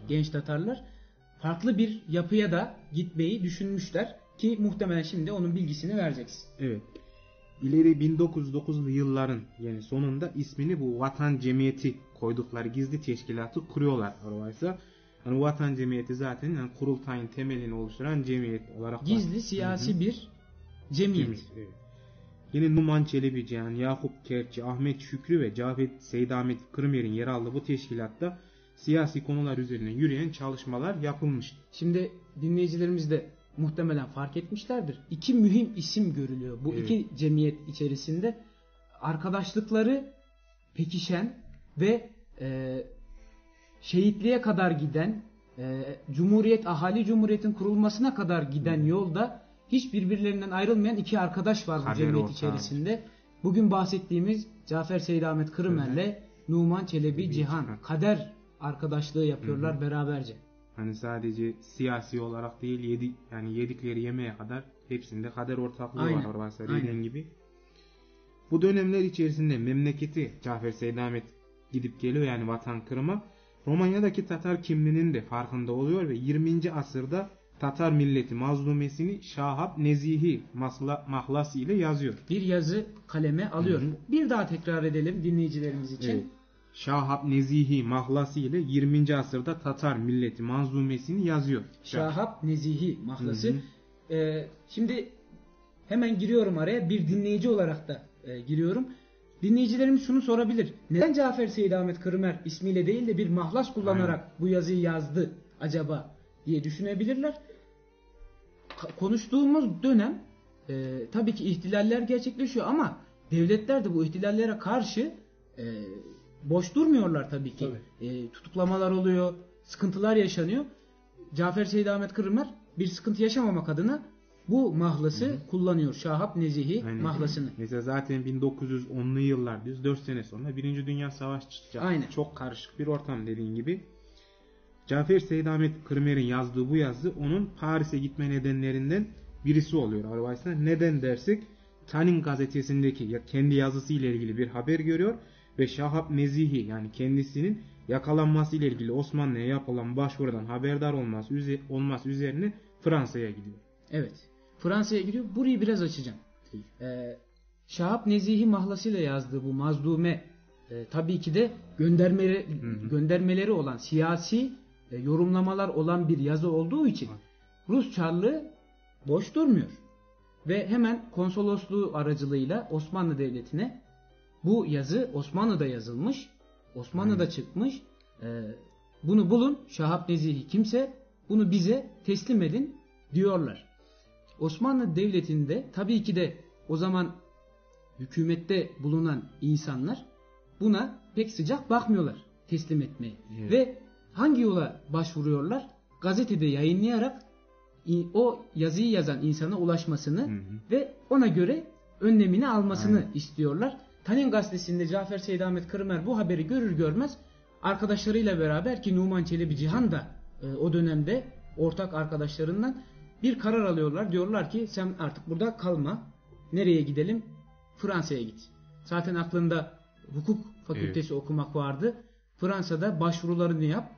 genç Tatarlar farklı bir yapıya da gitmeyi düşünmüşler ki muhtemelen şimdi onun bilgisini vereceksin. Evet. İleri 1909'lu yılların yani sonunda ismini bu Vatan Cemiyeti koydukları gizli teşkilatı kuruyorlar. Oysa yani Vatan Cemiyeti zaten yani kurultayın temelini oluşturan cemiyet olarak gizli siyasi bir cemiyet. Evet. Yine Numan Çelebi Cihan, Yakup Kerçi, Ahmet Şükrü ve Cafet Seydamet Kırmer'in yer aldığı bu teşkilatta siyasi konular üzerine yürüyen çalışmalar yapılmış. Şimdi dinleyicilerimiz de muhtemelen fark etmişlerdir. İki mühim isim görülüyor bu iki cemiyet içerisinde. Arkadaşlıkları pekişen ve şehitliğe kadar giden, Ahali Cumhuriyet'in kurulmasına kadar giden yolda hiç birbirlerinden ayrılmayan iki arkadaş var bu cemiyet içerisinde. Bugün bahsettiğimiz Cafer Seydamet Kırımer'le Numan Çelebi Cihan kader arkadaşlığı yapıyorlar beraberce. Hani sadece siyasi olarak değil yedikleri yemeğe kadar hepsinde kader ortaklığı var varsa dediğin gibi. Bu dönemler içerisinde memleketi Cafer Seydamet gidip geliyor yani vatan Kırım'a. Romanya'daki Tatar kimliğinin de farkında oluyor ve 20. asırda Tatar milleti mazlumesini Şahap Nezihi mahlası ile yazıyor. Bir yazı kaleme alıyor. Bir daha tekrar edelim dinleyicilerimiz için. Evet. Şahap Nezihi mahlası ile 20. asırda Tatar milleti manzumesini yazıyor. Şahap Nezihi mahlası. Şimdi hemen giriyorum araya. Bir dinleyici olarak da giriyorum. Dinleyicilerimiz şunu sorabilir. Neden Cafer Seydamet Kırımer ismiyle değil de bir mahlas kullanarak bu yazıyı yazdı acaba diye düşünebilirler. Konuştuğumuz dönem tabii ki ihtilaller gerçekleşiyor ama devletler de bu ihtilallere karşı boş durmuyorlar tabii ki. Tutuklamalar oluyor, sıkıntılar yaşanıyor. Cafer Seydamet Kırımer bir sıkıntı yaşamamak adına bu mahlası kullanıyor. Şahap Nezihi mahlasını. Mesela zaten 1910'lu yıllar diyoruz. 4 sene sonra 1. Dünya Savaşı çıkacak. Aynen. Çok karışık bir ortam dediğin gibi. Cafer Seydamet Kırımer'in yazdığı bu yazı onun Paris'e gitme nedenlerinden birisi oluyor. Arvaysa neden dersek Tanin gazetesindeki kendi yazısı ile ilgili bir haber görüyor ve Şahap Nezihi yani kendisinin yakalanması ile ilgili Osmanlı'ya yapılan başvurudan haberdar olması üzerine Fransa'ya gidiyor. Evet. Fransa'ya gidiyor. Burayı biraz açacağım. Şahap Nezihi mahlasıyla yazdığı bu mazlume tabii ki de göndermeleri olan siyasi yorumlamalar olan bir yazı olduğu için Rus Çarlığı boş durmuyor. Ve hemen konsolosluğu aracılığıyla Osmanlı Devleti'ne bu yazı Osmanlı'da yazılmış, Osmanlı'da çıkmış. Bunu bulun, Şahap Nezihi kimse bunu bize teslim edin diyorlar. Osmanlı Devleti'nde tabii ki de o zaman hükümette bulunan insanlar buna pek sıcak bakmıyorlar teslim etmeye. Evet. Ve hangi yola başvuruyorlar? Gazetede yayınlayarak o yazıyı yazan insana ulaşmasını ve ona göre önlemini almasını istiyorlar. Tanin gazetesinde Cafer Seydamet Kırımer bu haberi görür görmez arkadaşlarıyla beraber ki Numan Çelebi Cihan da o dönemde ortak arkadaşlarından bir karar alıyorlar. Diyorlar ki sen artık burada kalma. Nereye gidelim? Fransa'ya git. Zaten aklında hukuk fakültesi okumak vardı. Fransa'da başvurularını yap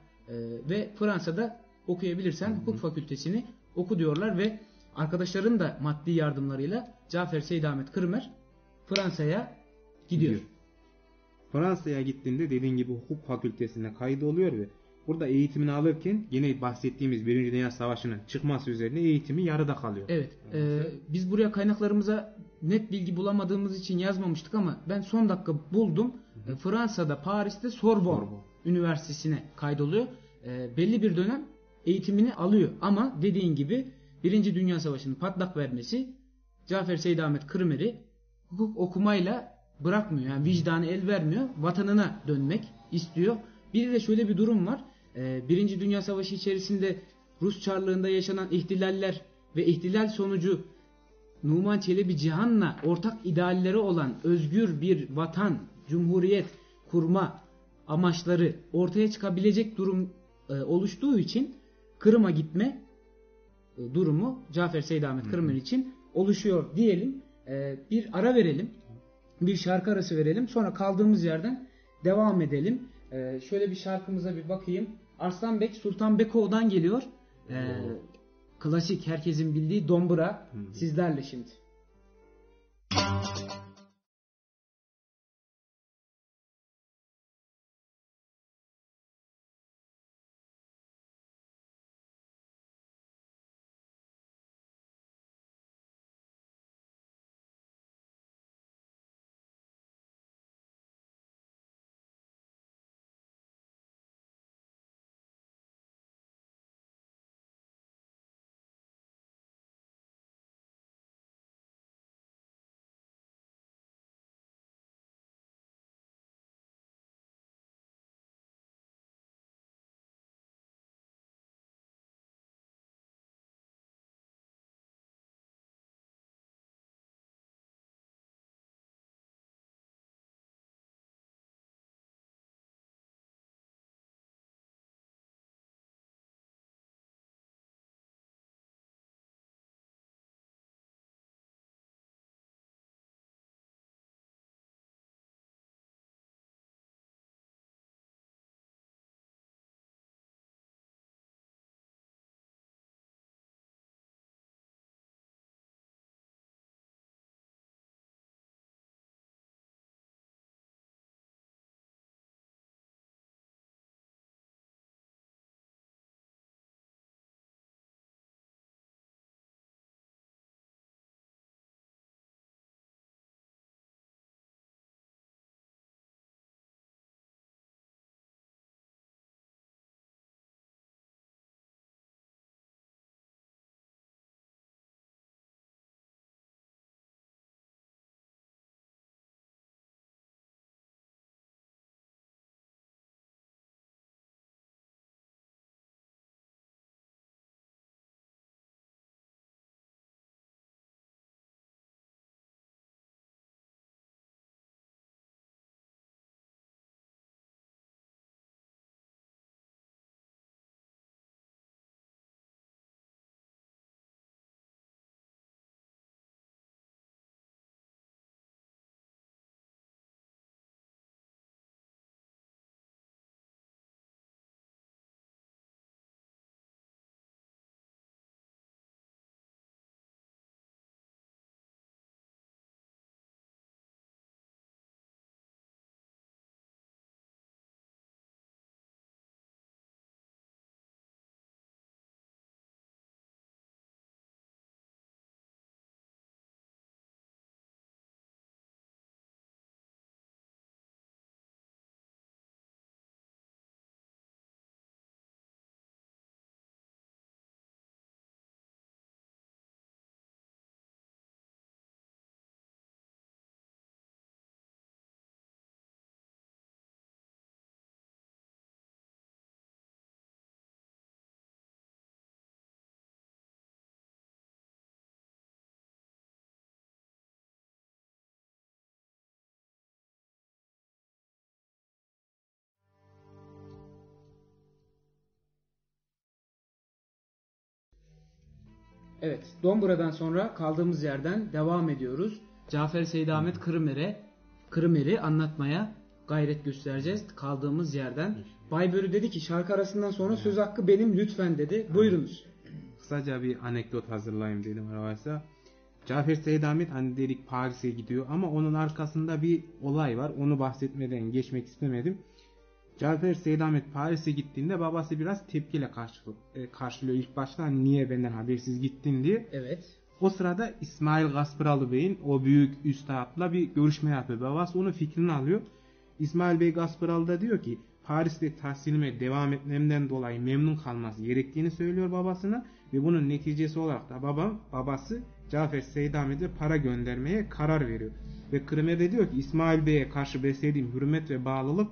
ve Fransa'da okuyabilirsen hukuk fakültesini oku diyorlar ve arkadaşların da maddi yardımlarıyla Cafer Seydamet Kırımer Fransa'ya gidiyor. Fransa'ya gittiğinde dediğin gibi hukuk fakültesine kaydoluyor ve burada eğitimini alırken yine bahsettiğimiz 1. Dünya Savaşı'nın çıkması üzerine eğitimi yarıda kalıyor. Evet. Biz buraya kaynaklarımıza net bilgi bulamadığımız için yazmamıştık ama ben son dakika buldum. Fransa'da, Paris'te Sorbonne Üniversitesi'ne kaydoluyor. Belli bir dönem eğitimini alıyor. Ama dediğin gibi 1. Dünya Savaşı'nın patlak vermesi Cafer Seydamet Kırmeri hukuk okumayla bırakmıyor. Yani vicdanı el vermiyor. Vatanına dönmek istiyor. Bir de şöyle bir durum var. Birinci Dünya Savaşı içerisinde Rus Çarlığı'nda yaşanan ihtilaller ve ihtilal sonucu Numan Çelebi Cihan'la ortak idealleri olan özgür bir vatan, cumhuriyet kurma amaçları ortaya çıkabilecek durum oluştuğu için Kırım'a gitme durumu Cafer Seydamet Kırmeri için oluşuyor diyelim. Bir ara verelim. Bir şarkı arası verelim. Sonra kaldığımız yerden devam edelim. Şöyle bir şarkımıza bir bakayım. Arslanbek Sultan Bekov'dan geliyor. Klasik, herkesin bildiği Dombura sizlerle şimdi. Evet, Dombura'dan sonra kaldığımız yerden devam ediyoruz. Cafer Seydamet Kırmer'i anlatmaya gayret göstereceğiz kaldığımız yerden. Baybörü dedi ki şarkı arasından sonra söz hakkı benim lütfen dedi. Buyurunuz. Kısaca bir anekdot hazırlayayım dedim arkadaşlar. Cafer Seydamet hani dedik Paris'e gidiyor ama onun arkasında bir olay var. Onu bahsetmeden geçmek istemedim. Cafer Seydamet Paris'e gittiğinde babası biraz tepkiyle karşılıyor. İlk başta hani niye benden habersiz gittin diye. Evet. O sırada İsmail Gaspıralı Bey'in o büyük üstadla bir görüşme yapıyor. Babası onun fikrini alıyor. İsmail Bey Gaspıralı da diyor ki Paris'te tahsilime devam etmemden dolayı memnun kalması gerektiğini söylüyor babasına Ve bunun neticesi olarak da babası Cafer Seydahmet'e para göndermeye karar veriyor. Ve Kırımer'de diyor ki İsmail Bey'e karşı beslediğim hürmet ve bağlılık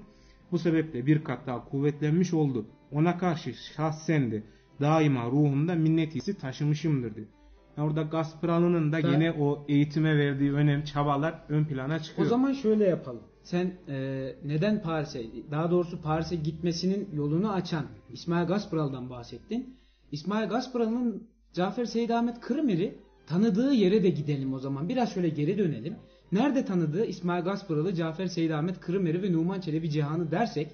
bu sebeple bir kat daha kuvvetlenmiş oldu. Ona karşı şahsen de daima ruhumda minnet hissi taşımışımdır diyor. Yani orada Gaspralı'nın da yine o eğitime verdiği önem, çabalar ön plana çıkıyor. O zaman şöyle yapalım. Sen neden Paris'e, daha doğrusu Paris'e gitmesinin yolunu açan İsmail Gaspralı'dan bahsettin. İsmail Gaspralı'nın Cafer Seydahmet Kırımer'i tanıdığı yere de gidelim o zaman. Biraz şöyle geri dönelim. Nerede tanıdığı İsmail Gaspralı, Cafer Seydahmet Kırımer'i ve Numan Çelebi Cihan'ı dersek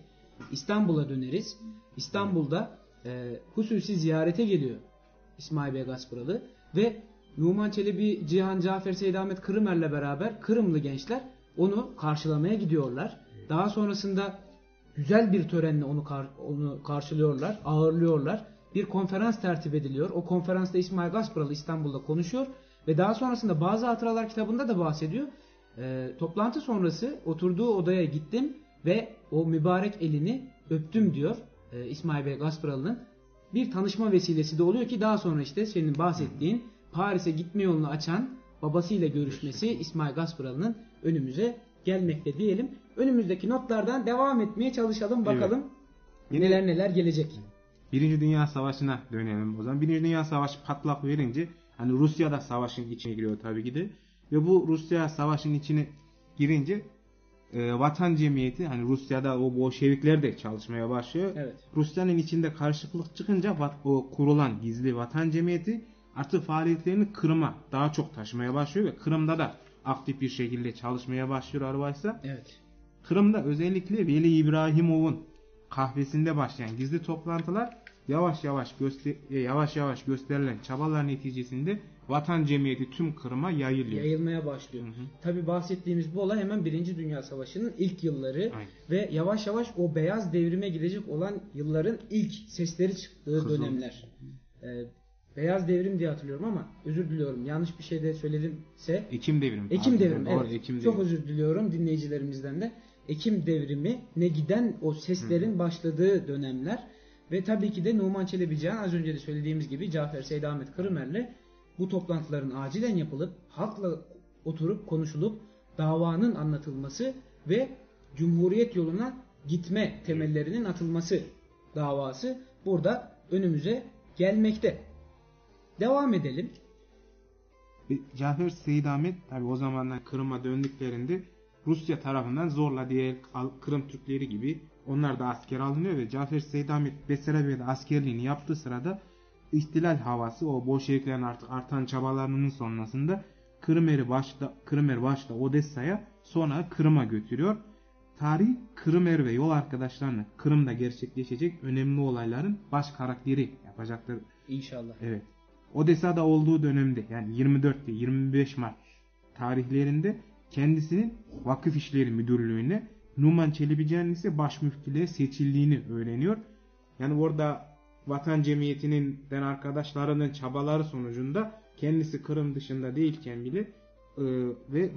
İstanbul'a döneriz. İstanbul'da hususi ziyarete geliyor İsmail Bey Gaspralı ve Numan Çelebi Cihan, Cafer Seydahmet Kırımer'le beraber Kırımlı gençler onu karşılamaya gidiyorlar. Daha sonrasında güzel bir törenle onu karşılıyorlar, ağırlıyorlar. Bir konferans tertip ediliyor. O konferansta İsmail Gaspralı İstanbul'da konuşuyor ve daha sonrasında Bazı Hatıralar kitabında da bahsediyor. Toplantı sonrası oturduğu odaya gittim ve o mübarek elini öptüm diyor İsmail Bey Gaspralı'nın. Bir tanışma vesilesi de oluyor ki daha sonra işte senin bahsettiğin Paris'e gitme yolunu açan babasıyla görüşmesi İsmail Gaspralı'nın önümüze gelmekte diyelim. Önümüzdeki notlardan devam etmeye çalışalım bakalım neler gelecek. Birinci Dünya Savaşı'na dönelim o zaman. Birinci Dünya Savaşı patlak verince hani Rusya da savaşın içine giriyor tabii ki de. Ve bu Rusya savaşın içine girince vatan cemiyeti hani Rusya'da o Bolşevikler de çalışmaya başlıyor. Evet. Rusya'nın içinde karışıklık çıkınca o kurulan gizli vatan cemiyeti artık faaliyetlerini Kırım'a daha çok taşımaya başlıyor ve Kırım'da da aktif bir şekilde çalışmaya başlıyor Arbaysa. Evet. Kırım'da özellikle Veli İbrahimov'un kahvesinde başlayan gizli toplantılar yavaş yavaş gösterilen çabalar neticesinde vatan cemiyeti tüm Kırım'a yayılmaya başlıyor. Tabi bahsettiğimiz bu olay hemen 1. Dünya Savaşı'nın ilk yılları. Aynen. Ve yavaş yavaş o beyaz devrime gidecek olan yılların ilk sesleri çıktığı dönemler. Beyaz devrim diye hatırlıyorum ama özür diliyorum. Yanlış bir şey de söyledimse. Ekim devrimi. Ekim devrimi. Evet. Ekim çok özür diliyorum dinleyicilerimizden de. Ekim devrimine giden o seslerin başladığı dönemler. Ve tabii ki de Numan Çelebi Cihan az önce de söylediğimiz gibi Cafer Seydahmet Kırımer'le bu toplantıların acilen yapılıp halkla oturup konuşulup davanın anlatılması ve Cumhuriyet yoluna gitme temellerinin atılması davası burada önümüze gelmekte. Devam edelim. Cafer Seydahmet tabi o zamanlar Kırım'a döndüklerinde Rusya tarafından zorla diğer Kırım Türkleri gibi onlar da asker alınıyor ve Cafer Seydahmet Besarabiye'de askerliğini yaptığı sırada ihtilal havası o Bolşeviklerin artık artan çabalarının sonrasında Kırımer başta Odessa'ya sonra Kırım'a götürüyor. Tarih Kırımer ve yol arkadaşlarını Kırım'da gerçekleşecek önemli olayların baş karakteri yapacaktır. İnşallah. Evet. Odessa'da olduğu dönemde yani 24 ve 25 Mart tarihlerinde kendisinin Vakıf İşleri Müdürlüğü'ne Numan Çelebi Cihan ise başmüftülüğe seçildiğini öğreniyor. Yani orada vatan cemiyetinin arkadaşlarının çabaları sonucunda kendisi Kırım dışında değilken bile ve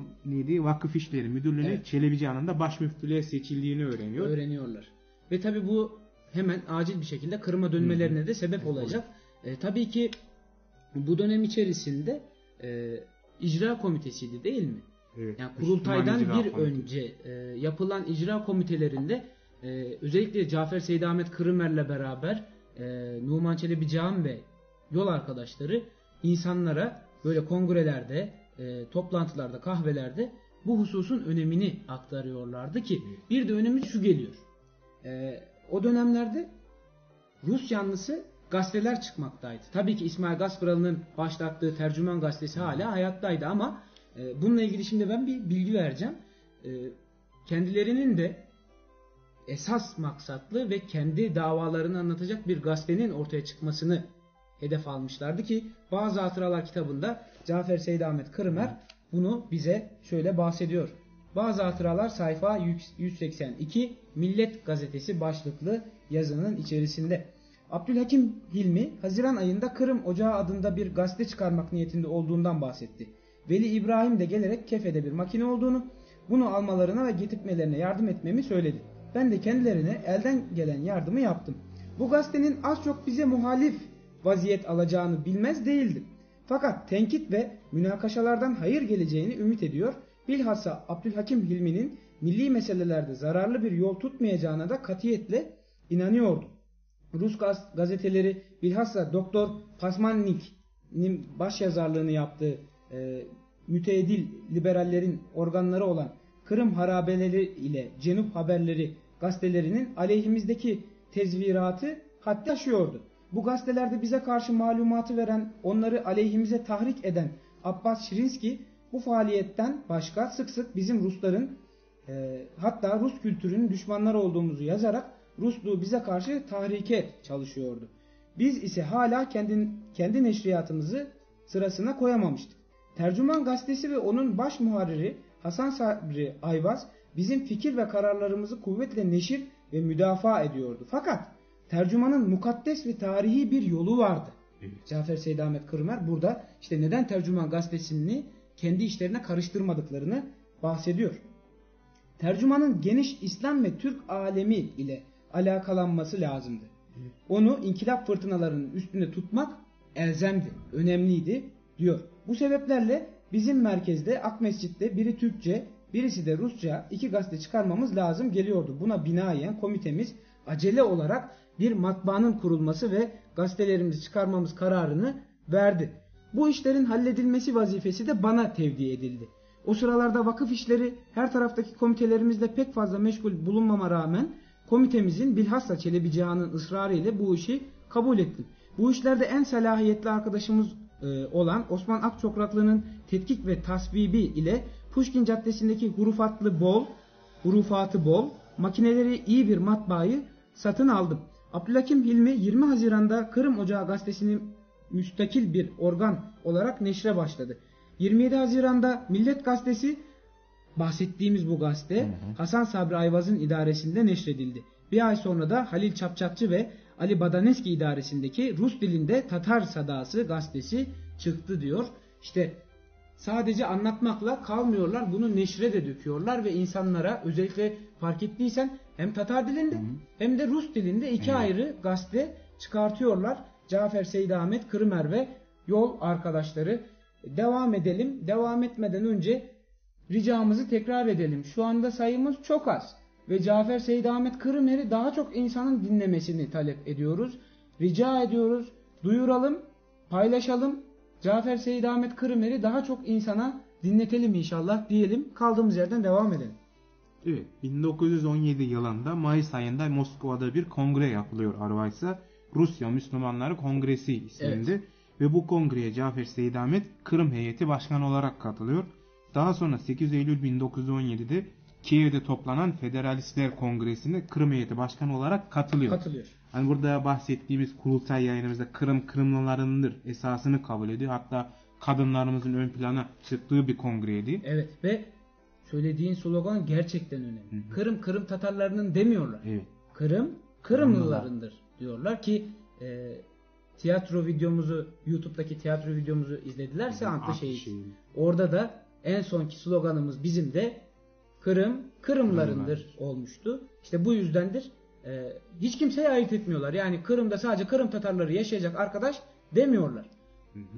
Vakıf İşleri Müdürlüğü'ne Çelebi Cihan'ın da başmüftülüğe seçildiğini öğreniyorlar. Ve tabi bu hemen acil bir şekilde Kırım'a dönmelerine de sebep olacak. Tabii ki bu dönem içerisinde icra komitesiydi değil mi? Evet, yani kurultaydan bir önce yapılan icra komitelerinde özellikle Cafer Seydahmet Kırımer'le beraber Numan Çelebi Cihan ve yol arkadaşları insanlara böyle kongrelerde, toplantılarda, kahvelerde bu hususun önemini aktarıyorlardı ki bir de önemi şu geliyor. O dönemlerde Rus yanlısı gazeteler çıkmaktaydı. Tabii ki İsmail Gaspralı'nın başlattığı Tercüman gazetesi hala hayattaydı ama bununla ilgili şimdi ben bir bilgi vereceğim. Kendilerinin de esas maksatlı ve kendi davalarını anlatacak bir gazetenin ortaya çıkmasını hedef almışlardı ki Bazı Hatıralar kitabında Cafer Seydahmet Kırımer bunu bize şöyle bahsediyor. Bazı Hatıralar sayfa 182 Millet Gazetesi başlıklı yazının içerisinde. Abdülhakim Hilmi Haziran ayında Kırım Ocağı adında bir gazete çıkarmak niyetinde olduğundan bahsetti. Veli İbrahim de gelerek kefede bir makine olduğunu, bunu almalarına ve getirtmelerine yardım etmemi söyledi. Ben de kendilerine elden gelen yardımı yaptım. Bu gazetenin az çok bize muhalif vaziyet alacağını bilmez değildim. Fakat tenkit ve münakaşalardan hayır geleceğini ümit ediyor. Bilhassa Abdülhakim Hilmi'nin milli meselelerde zararlı bir yol tutmayacağına da katiyetle inanıyordum. Rus gazeteleri bilhassa Doktor Pasmannik'in başyazarlığını yaptığı müteedil liberallerin organları olan Kırım Harabeleri ile Cenup Haberleri gazetelerinin aleyhimizdeki tezviratı haddi aşıyordu. Bu gazetelerde bize karşı malumatı veren, onları aleyhimize tahrik eden Abbas Şirinski bu faaliyetten başka sık sık bizim Rusların hatta Rus kültürünün düşmanları olduğumuzu yazarak Rusluğu bize karşı tahrike çalışıyordu. Biz ise hala kendi neşriyatımızı sırasına koyamamıştık. Tercüman gazetesi ve onun baş muharriri Hasan Sabri Ayvaz bizim fikir ve kararlarımızı kuvvetle neşir ve müdafaa ediyordu. Fakat tercümanın mukaddes ve tarihi bir yolu vardı. Evet. Cafer Seydamet Kırmer burada işte neden tercüman gazetesini kendi işlerine karıştırmadıklarını bahsediyor. Tercümanın geniş İslam ve Türk alemi ile alakalanması lazımdı. Onu inkılap fırtınalarının üstünde tutmak elzemdi, önemliydi diyor. Bu sebeplerle bizim merkezde Akmescit'te biri Türkçe, birisi de Rusça 2 gazete çıkarmamız lazım geliyordu. Buna binaen komitemiz acele olarak bir matbaanın kurulması ve gazetelerimizi çıkarmamız kararını verdi. Bu işlerin halledilmesi vazifesi de bana tevdi edildi. O sıralarda vakıf işleri her taraftaki komitelerimizle pek fazla meşgul bulunmama rağmen komitemizin bilhassa Çelebi Cihan'ın ısrarı ile bu işi kabul ettim. Bu işlerde en salahiyetli arkadaşımız olan Osman Akçokraklı'nın tetkik ve tasvibi ile Pushkin Caddesi'ndeki hurufatı bol, makineleri iyi bir matbaayı satın aldım. Abdülhakim Hilmi 20 Haziran'da Kırım Ocağı gazetesini müstakil bir organ olarak neşre başladı. 27 Haziran'da Millet Gazetesi, bahsettiğimiz bu gazete Hasan Sabri Ayvaz'ın idaresinde neşredildi. Bir ay sonra da Halil Çapçakçı ve Ali Badaneski idaresindeki Rus dilinde Tatar Sadası gazetesi çıktı diyor. İşte sadece anlatmakla kalmıyorlar, bunu neşre de döküyorlar ve insanlara, özellikle fark ettiysen hem Tatar dilinde hem de Rus dilinde 2 ayrı gazete çıkartıyorlar. Cafer Seydamet Kırmer ve yol arkadaşları. Devam edelim. Devam etmeden önce ricamızı tekrar edelim. Şu anda sayımız çok az ve Cafer Seydamet Kırmer'i daha çok insanın dinlemesini talep ediyoruz. Rica ediyoruz. Duyuralım, paylaşalım. Cafer Seydamet Kırmer'i daha çok insana dinletelim inşallah diyelim. Kaldığımız yerden devam edelim. Evet, 1917 yılında Mayıs ayında Moskova'da bir kongre yapılıyor Arvaysa. Rusya Müslümanları Kongresi isminde. Evet. Ve bu kongreye Cafer Seydamet Kırım heyeti başkanı olarak katılıyor. Daha sonra 8 Eylül 1917'de Kiev'de toplanan Federalistler Kongresi'nde Kırım heyeti başkanı olarak katılıyor. Hani burada bahsettiğimiz kurultay yayınımızda Kırım Kırımlılarındır esasını kabul ediyor. Hatta kadınlarımızın ön plana çıktığı bir kongreydi. Evet ve söylediğin slogan gerçekten önemli. Kırım Tatarlarının demiyorlar. Evet. Kırım Kırımlılarındır diyorlar ki tiyatro videomuzu, YouTube'daki tiyatro videomuzu izledilerse Antlaşehir. Orada da en sonki sloganımız bizim de Kırım Kırımlarındır olmuştu. İşte bu yüzdendir hiç kimseye ayırt etmiyorlar. Yani Kırım'da sadece Kırım Tatarları yaşayacak arkadaş demiyorlar.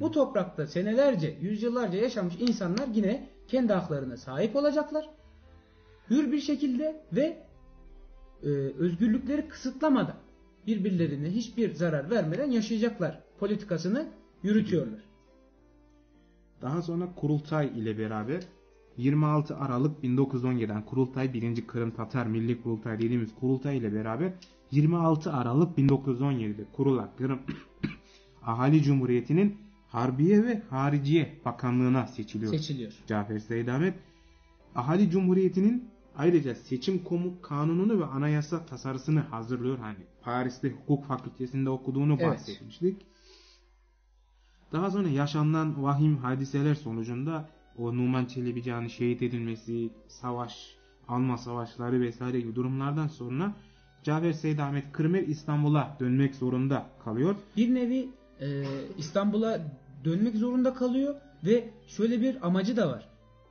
Bu toprakta senelerce, yüzyıllarca yaşamış insanlar yine kendi haklarına sahip olacaklar. Hür bir şekilde ve özgürlükleri kısıtlamadan, birbirlerine hiçbir zarar vermeden yaşayacaklar politikasını yürütüyorlar. Daha sonra kurultay ile beraber 26 Aralık 1917'den kurultay 1. Kırım Tatar Milli Kurultay dediğimiz kurultay ile beraber 26 Aralık 1917'de kurulan Kırım Ahali Cumhuriyeti'nin Harbiye ve Hariciye Bakanlığı'na seçiliyor. Cafer Seydamet Ahali Cumhuriyeti'nin ayrıca seçim kanununu ve anayasa tasarısını hazırlıyor. Hani Paris'te hukuk fakültesinde okuduğunu bahsetmiştik. Daha sonra yaşanan vahim hadiseler sonucunda o Numan Çelebi Cihan'ın şehit edilmesi, Alman savaşları vesaire gibi durumlardan sonra Cafer Seydamet Kırmer İstanbul'a dönmek zorunda kalıyor. Bir nevi İstanbul'a dönmek zorunda kalıyor ve şöyle bir amacı da var.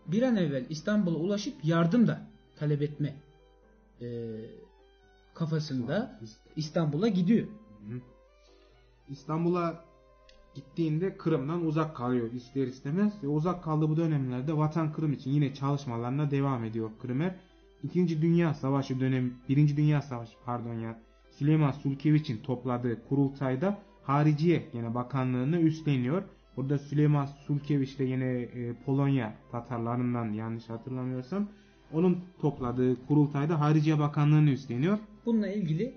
Bir an evvel İstanbul'a ulaşıp yardım da talep etme kafasında İstanbul'a gidiyor. İstanbul'a gittiğinde Kırım'dan uzak kalıyor ister istemez ve uzak kaldığı bu dönemlerde Vatan Kırım için yine çalışmalarına devam ediyor Kırımer. Birinci Dünya Savaşı Süleyman Sulkeviç'in topladığı kurultayda Hariciye yine bakanlığını üstleniyor. Burada Süleyman Sulkeviç de yine Polonya Tatarlarından, yanlış hatırlamıyorsam, onun topladığı kurultayda Hariciye Bakanlığını üstleniyor. Bununla ilgili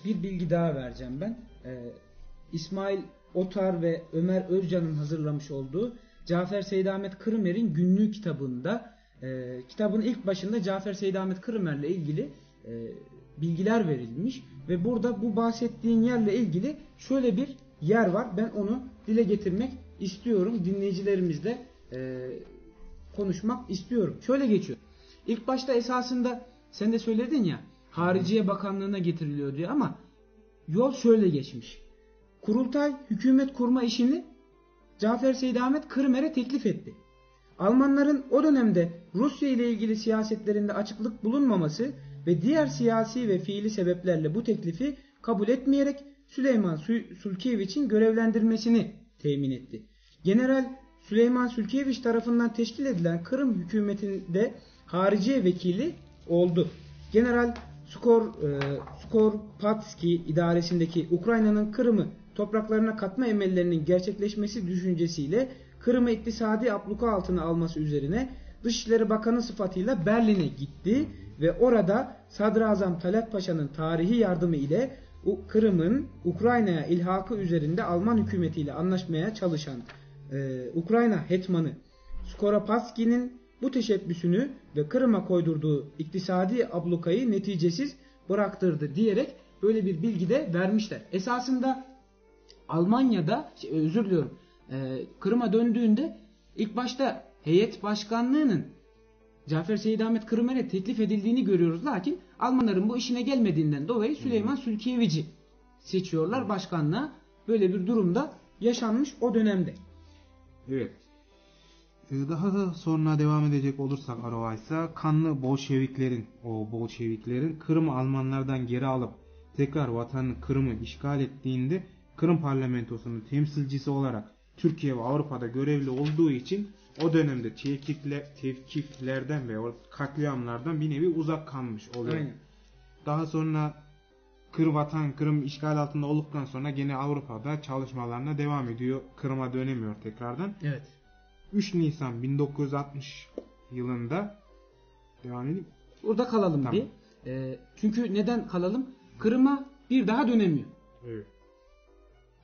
bir bilgi daha vereceğim ben. İsmail Otar ve Ömer Özcan'ın hazırlamış olduğu Cafer Seydahmet Kırımer'in günlüğü kitabında kitabın ilk başında Cafer Seydahmet Kırımer'le ilgili bilgiler verilmiş ve burada bu bahsettiğin yerle ilgili şöyle bir yer var. Ben onu dile getirmek istiyorum. Dinleyicilerimizle konuşmak istiyorum. Şöyle geçiyor. İlk başta esasında sen de söyledin ya, Hariciye Bakanlığı'na getiriliyor diye, ama yol şöyle geçmiş. Kurultay hükümet kurma işini Cafer Seydahmet Kırımer'e teklif etti. Almanların o dönemde Rusya ile ilgili siyasetlerinde açıklık bulunmaması ve diğer siyasi ve fiili sebeplerle bu teklifi kabul etmeyerek Süleyman Sulkeviç'in görevlendirmesini temin etti. General Süleyman Sulkeviç tarafından teşkil edilen Kırım hükümetinde hariciye vekili oldu. General Skorpatski idaresindeki Ukrayna'nın Kırım'ı topraklarına katma emellerinin gerçekleşmesi düşüncesiyle Kırım'ı iktisadi abluka altına alması üzerine Dışişleri Bakanı sıfatıyla Berlin'e gitti ve orada Sadrazam Talat Paşa'nın tarihi yardımı ile Kırım'ın Ukrayna'ya ilhakı üzerinde Alman hükümetiyle anlaşmaya çalışan Ukrayna hetmanı Skoropaski'nin bu teşebbüsünü ve Kırım'a koydurduğu iktisadi ablukayı neticesiz bıraktırdı diyerek böyle bir bilgi de vermişler. Esasında Almanya'da, Kırım'a döndüğünde ilk başta heyet başkanlığının Cafer Seydahmet Kırımer'e teklif edildiğini görüyoruz. Lakin Almanların bu işine gelmediğinden dolayı Süleyman Sulkeviç'i seçiyorlar başkanlığa. Böyle bir durumda yaşanmış o dönemde. Evet. Daha da sonra devam edecek olursak Arovaysa, kanlı Bolşeviklerin Kırım'ı Almanlardan geri alıp tekrar vatanı Kırım'ı işgal ettiğinde Kırım parlamentosunun temsilcisi olarak Türkiye ve Avrupa'da görevli olduğu için o dönemde tevkiflerden ve katliamlardan bir nevi uzak kalmış oluyor. Aynen. Daha sonra Kırım işgal altında olduktan sonra gene Avrupa'da çalışmalarına devam ediyor. Kırım'a dönemiyor tekrardan. Evet. 3 Nisan 1960 yılında devam edeyim. Burada kalalım Tamam. bir. Çünkü neden kalalım? Kırım'a bir daha dönemiyor. Evet.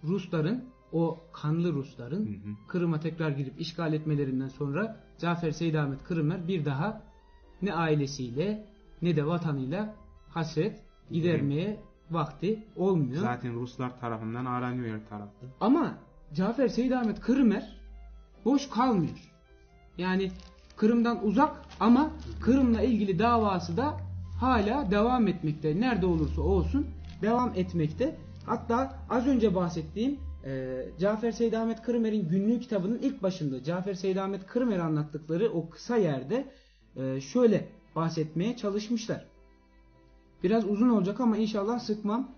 Rusların, o kanlı Rusların Kırım'a tekrar girip işgal etmelerinden sonra Cafer Seydahmet Kırımer bir daha ne ailesiyle ne de vatanıyla hasret gidermeye vakti olmuyor. Zaten Ruslar tarafından aranıyor her tarafta. Ama Cafer Seydahmet Kırımer boş kalmıyor. Yani Kırım'dan uzak ama Kırım'la ilgili davası da hala devam etmekte. Nerede olursa olsun devam etmekte. Hatta az önce bahsettiğim Cafer Seydahmet Kırımer'in günlüğü kitabının ilk başında Cafer Seydahmet Kırımer'i anlattıkları o kısa yerde şöyle bahsetmeye çalışmışlar. Biraz uzun olacak ama inşallah sıkmam.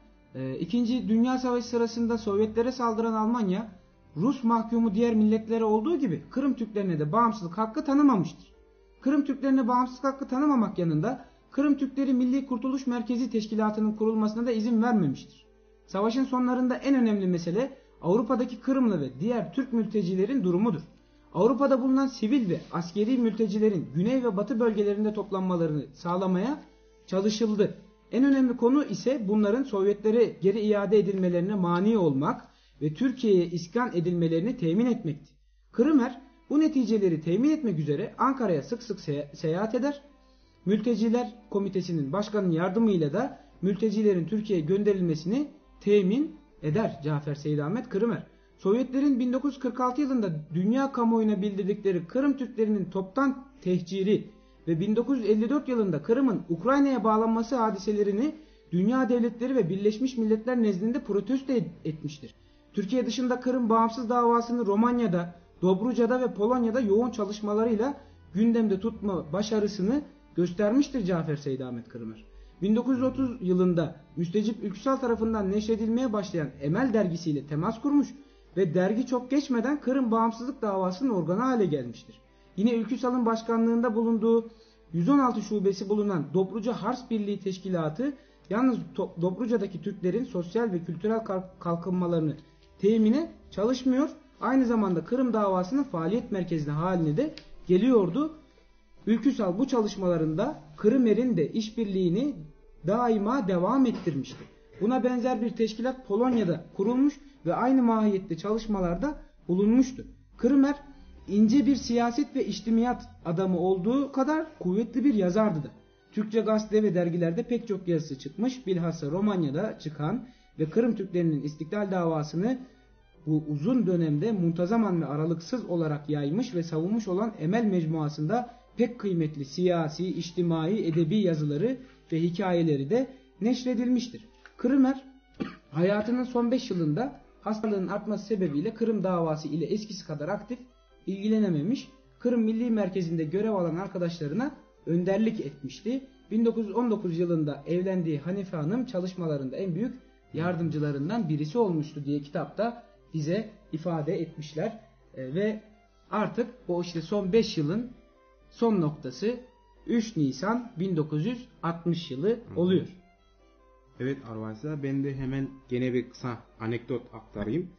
İkinci Dünya Savaşı sırasında Sovyetlere saldıran Almanya, Rus mahkumu diğer milletlere olduğu gibi Kırım Türklerine de bağımsızlık hakkı tanımamıştır. Kırım Türklerine bağımsızlık hakkı tanımamak yanında Kırım Türkleri Milli Kurtuluş Merkezi Teşkilatı'nın kurulmasına da izin vermemiştir. Savaşın sonlarında en önemli mesele Avrupa'daki Kırımlı ve diğer Türk mültecilerin durumudur. Avrupa'da bulunan sivil ve askeri mültecilerin güney ve batı bölgelerinde toplanmalarını sağlamaya çalışıldı. En önemli konu ise bunların Sovyetlere geri iade edilmelerine mani olmak ve Türkiye'ye iskan edilmelerini temin etmekti. Kırımer bu neticeleri temin etmek üzere Ankara'ya sık sık seyahat eder. Mülteciler Komitesi'nin başkanının yardımıyla da mültecilerin Türkiye'ye gönderilmesini temin eder Cafer Seydahmet Kırımer. Sovyetlerin 1946 yılında dünya kamuoyuna bildirdikleri Kırım Türklerinin toptan tehciri ve 1954 yılında Kırım'ın Ukrayna'ya bağlanması hadiselerini dünya devletleri ve Birleşmiş Milletler nezdinde protesto etmiştir. Türkiye dışında Kırım bağımsız davasını Romanya'da, Dobruca'da ve Polonya'da yoğun çalışmalarıyla gündemde tutma başarısını göstermiştir Cafer Seydahmet Kırımer. 1930 yılında Müstecip Ülküsal tarafından neşredilmeye başlayan Emel dergisiyle temas kurmuş ve dergi çok geçmeden Kırım bağımsızlık davasının organı hale gelmiştir. Yine Ülküsal'ın başkanlığında bulunduğu 116 şubesi bulunan Dobruca Hars Birliği Teşkilatı yalnız Dobruca'daki Türklerin sosyal ve kültürel kalkınmalarını temine çalışmıyor, aynı zamanda Kırım davasının faaliyet merkezine haline de geliyordu. Ülküsal bu çalışmalarında Kırımer'in de işbirliğini daima devam ettirmişti. Buna benzer bir teşkilat Polonya'da kurulmuş ve aynı mahiyette çalışmalarda bulunmuştu. Kırımer ince bir siyaset ve içtimiyat adamı olduğu kadar kuvvetli bir yazardı da. Türkçe gazete ve dergilerde pek çok yazısı çıkmış, bilhassa Romanya'da çıkan ve Kırım Türklerinin istiklal davasını bu uzun dönemde muntazaman ve aralıksız olarak yaymış ve savunmuş olan Emel Mecmuası'nda pek kıymetli siyasi, içtimai, edebi yazıları ve hikayeleri de neşredilmiştir. Kırımer hayatının son 5 yılında hastalığın artması sebebiyle Kırım davası ile eskisi kadar aktif ilgilenememiş, Kırım Milli Merkezi'nde görev alan arkadaşlarına önderlik etmişti. 1919 yılında evlendiği Hanife Hanım çalışmalarında en büyük yardımcılarından birisi olmuştu diye kitapta bize ifade etmişler. Ve artık o işte son 5 yılın son noktası 3 Nisan 1960 yılı oluyor. Evet arkadaşlar, ben de hemen gene bir kısa anekdot aktarayım.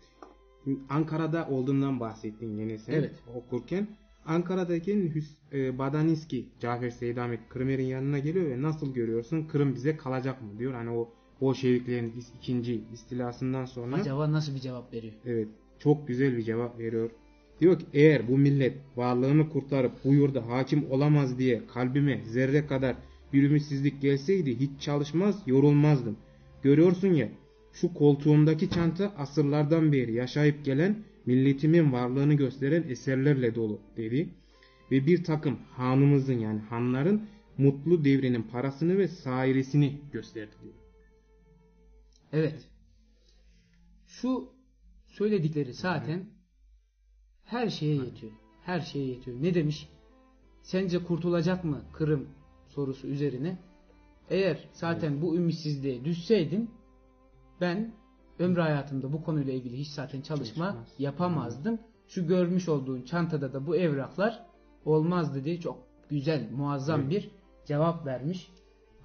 Şimdi Ankara'da olduğundan bahsettin gene sen Evet. okurken. Ankara'daki Badaniski, Cafer Seydahmet Kırımer'in yanına geliyor ve nasıl görüyorsun, Kırım bize kalacak mı diyor. Hani o Bolşeviklerin ikinci istilasından sonra. Acaba nasıl bir cevap veriyor? Evet, çok güzel bir cevap veriyor. Diyor ki eğer bu millet varlığını kurtarıp bu yurda hakim olamaz diye kalbime zerre kadar bir ümitsizlik gelseydi hiç çalışmaz, yorulmazdım. Görüyorsun ya, şu koltuğumdaki çanta asırlardan beri yaşayıp gelen milletimin varlığını gösteren eserlerle dolu dedi. Ve bir takım hanımızın, yani hanların mutlu devrinin parasını ve sairesini gösterdi diyor. Evet. Şu söyledikleri zaten her şeye yetiyor. Her şeye yetiyor. Ne demiş? Sence kurtulacak mı Kırım sorusu üzerine? Eğer zaten bu ümitsizliğe düşseydim ben ömrü hayatımda bu konuyla ilgili hiç zaten çalışma yapamazdım. Şu görmüş olduğun çantada da bu evraklar olmazdı diye çok güzel, muazzam bir cevap vermiş.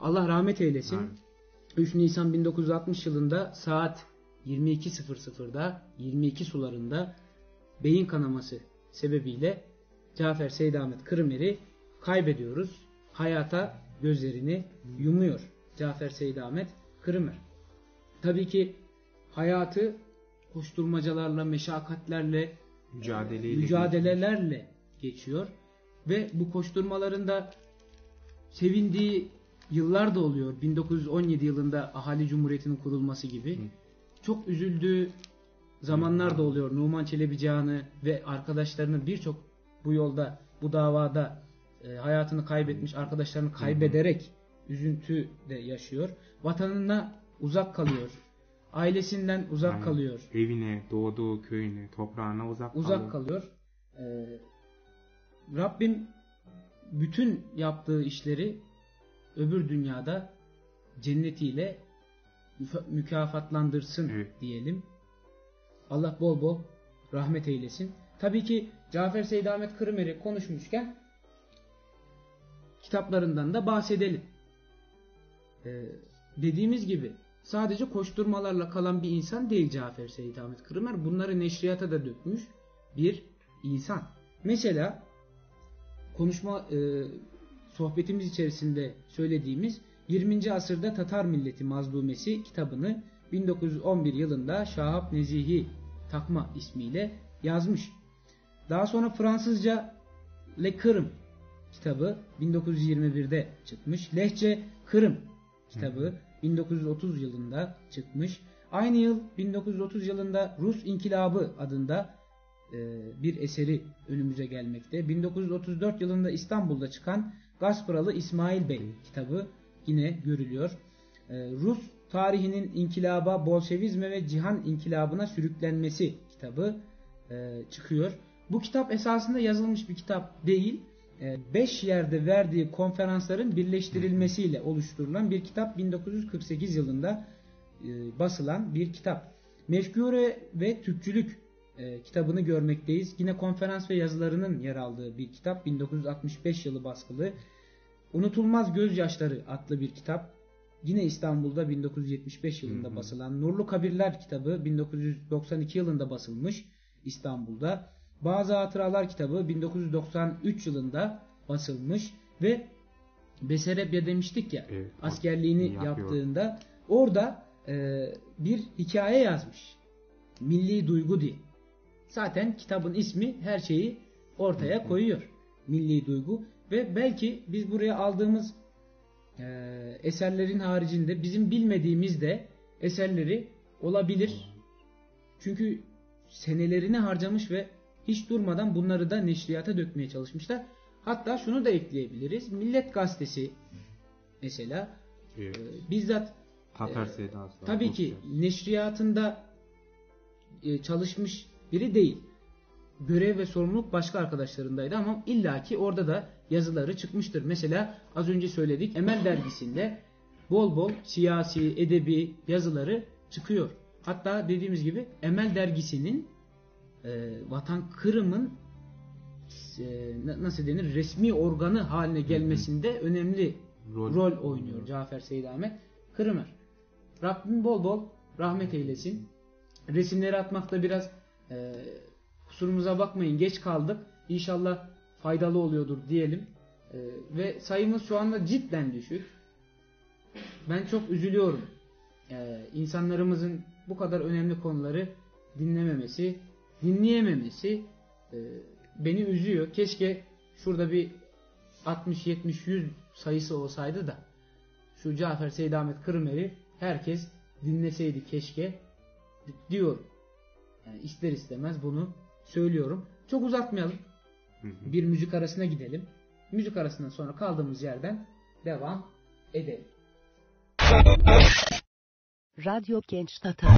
Allah rahmet eylesin. 3 Nisan 1960 yılında saat 22.00'da 22 sularında beyin kanaması sebebiyle Cafer Seydahmet Kırımer'i kaybediyoruz. Hayata gözlerini yumuyor Cafer Seydahmet Kırımer. Tabii ki hayatı koşturmacalarla, meşakkatlerle, mücadelelerle geçiyor. Ve bu koşturmalarında sevindiği yıllar da oluyor. 1917 yılında Ahali Cumhuriyeti'nin kurulması gibi. Çok üzüldüğü zamanlar da oluyor. Numan Çelebi Canı ve arkadaşlarının birçok bu yolda, bu davada hayatını kaybetmiş arkadaşlarını kaybederek üzüntü de yaşıyor. Vatanına uzak kalıyor. Ailesinden uzak kalıyor. Evine, doğduğu köyüne, toprağına uzak kalıyor. Rabbim bütün yaptığı işleri öbür dünyada cennetiyle mükafatlandırsın diyelim. Allah bol bol rahmet eylesin. Tabii ki Cafer Seydahmet Kırımer'i konuşmuşken kitaplarından da bahsedelim. Dediğimiz gibi sadece koşturmalarla kalan bir insan değil Cafer Seydahmet Kırımer. Bunları neşriyata da dökmüş bir insan. Mesela sohbetimiz içerisinde söylediğimiz 20. asırda Tatar milleti mazlumesi kitabını 1911 yılında Şahap Nezihi Takma ismiyle yazmış. Daha sonra Fransızca Le Kırım kitabı 1921'de çıkmış. Lehçe Kırım kitabı 1930 yılında çıkmış. Aynı yıl 1930 yılında Rus İnkilabı adında bir eseri önümüze gelmekte. 1934 yılında İstanbul'da çıkan Gasparalı İsmail Bey kitabı yine görülüyor. Rus tarihinin inkılaba, Bolşevizme ve cihan inkılabına sürüklenmesi kitabı çıkıyor. Bu kitap esasında yazılmış bir kitap değil. 5 yerde verdiği konferansların birleştirilmesiyle oluşturulan bir kitap. 1948 yılında basılan bir kitap. Mefkure ve Türkçülük kitabını görmekteyiz. Yine konferans ve yazılarının yer aldığı bir kitap. 1965 yılı baskılı. Unutulmaz Gözyaşları adlı bir kitap. Yine İstanbul'da 1975 yılında basılan. Nurlu Kabirler kitabı 1992 yılında basılmış İstanbul'da. Bazı Hatıralar kitabı 1993 yılında basılmış ve Beserebya demiştik ya, evet, askerliğini yaptığında orada bir hikaye yazmış. Milli Duygu diye. Zaten kitabın ismi her şeyi ortaya koyuyor. Milli Duygu. Ve belki biz buraya aldığımız eserlerin haricinde bizim bilmediğimiz de eserleri olabilir. Çünkü senelerini harcamış ve hiç durmadan bunları da neşriyata dökmeye çalışmışlar. Hatta şunu da ekleyebiliriz. Millet Gazetesi mesela Evet. bizzat Tatar Sedası. tabii ki neşriyatında çalışmış biri değil. Görev ve sorumluluk başka arkadaşlarındaydı ama illaki orada da yazıları çıkmıştır. Mesela az önce söyledik, Emel dergisinde bol bol siyasi, edebi yazıları çıkıyor. Hatta dediğimiz gibi Emel dergisinin Vatan Kırım'ın nasıl denir, resmi organı haline gelmesinde önemli rol oynuyor Cafer Seyit Ahmet Kırımer. Rabbim bol bol rahmet eylesin. Resimleri atmakta biraz kusurumuza bakmayın, geç kaldık. İnşallah faydalı oluyordur diyelim. Ve sayımız şu anda cidden düşük. Ben çok üzülüyorum. İnsanlarımızın bu kadar önemli konuları dinlememesi, dinleyememesi beni üzüyor. Keşke şurada bir 60, 70, 100 sayısı olsaydı da şu Cafer Seyit Ahmet Kırımer'i herkes dinleseydi keşke diyorum. Yani ister istemez bunu söylüyorum. Çok uzatmayalım. Bir müzik arasına gidelim. Müzik arasından sonra kaldığımız yerden devam edelim. Radyo Genç Tatar.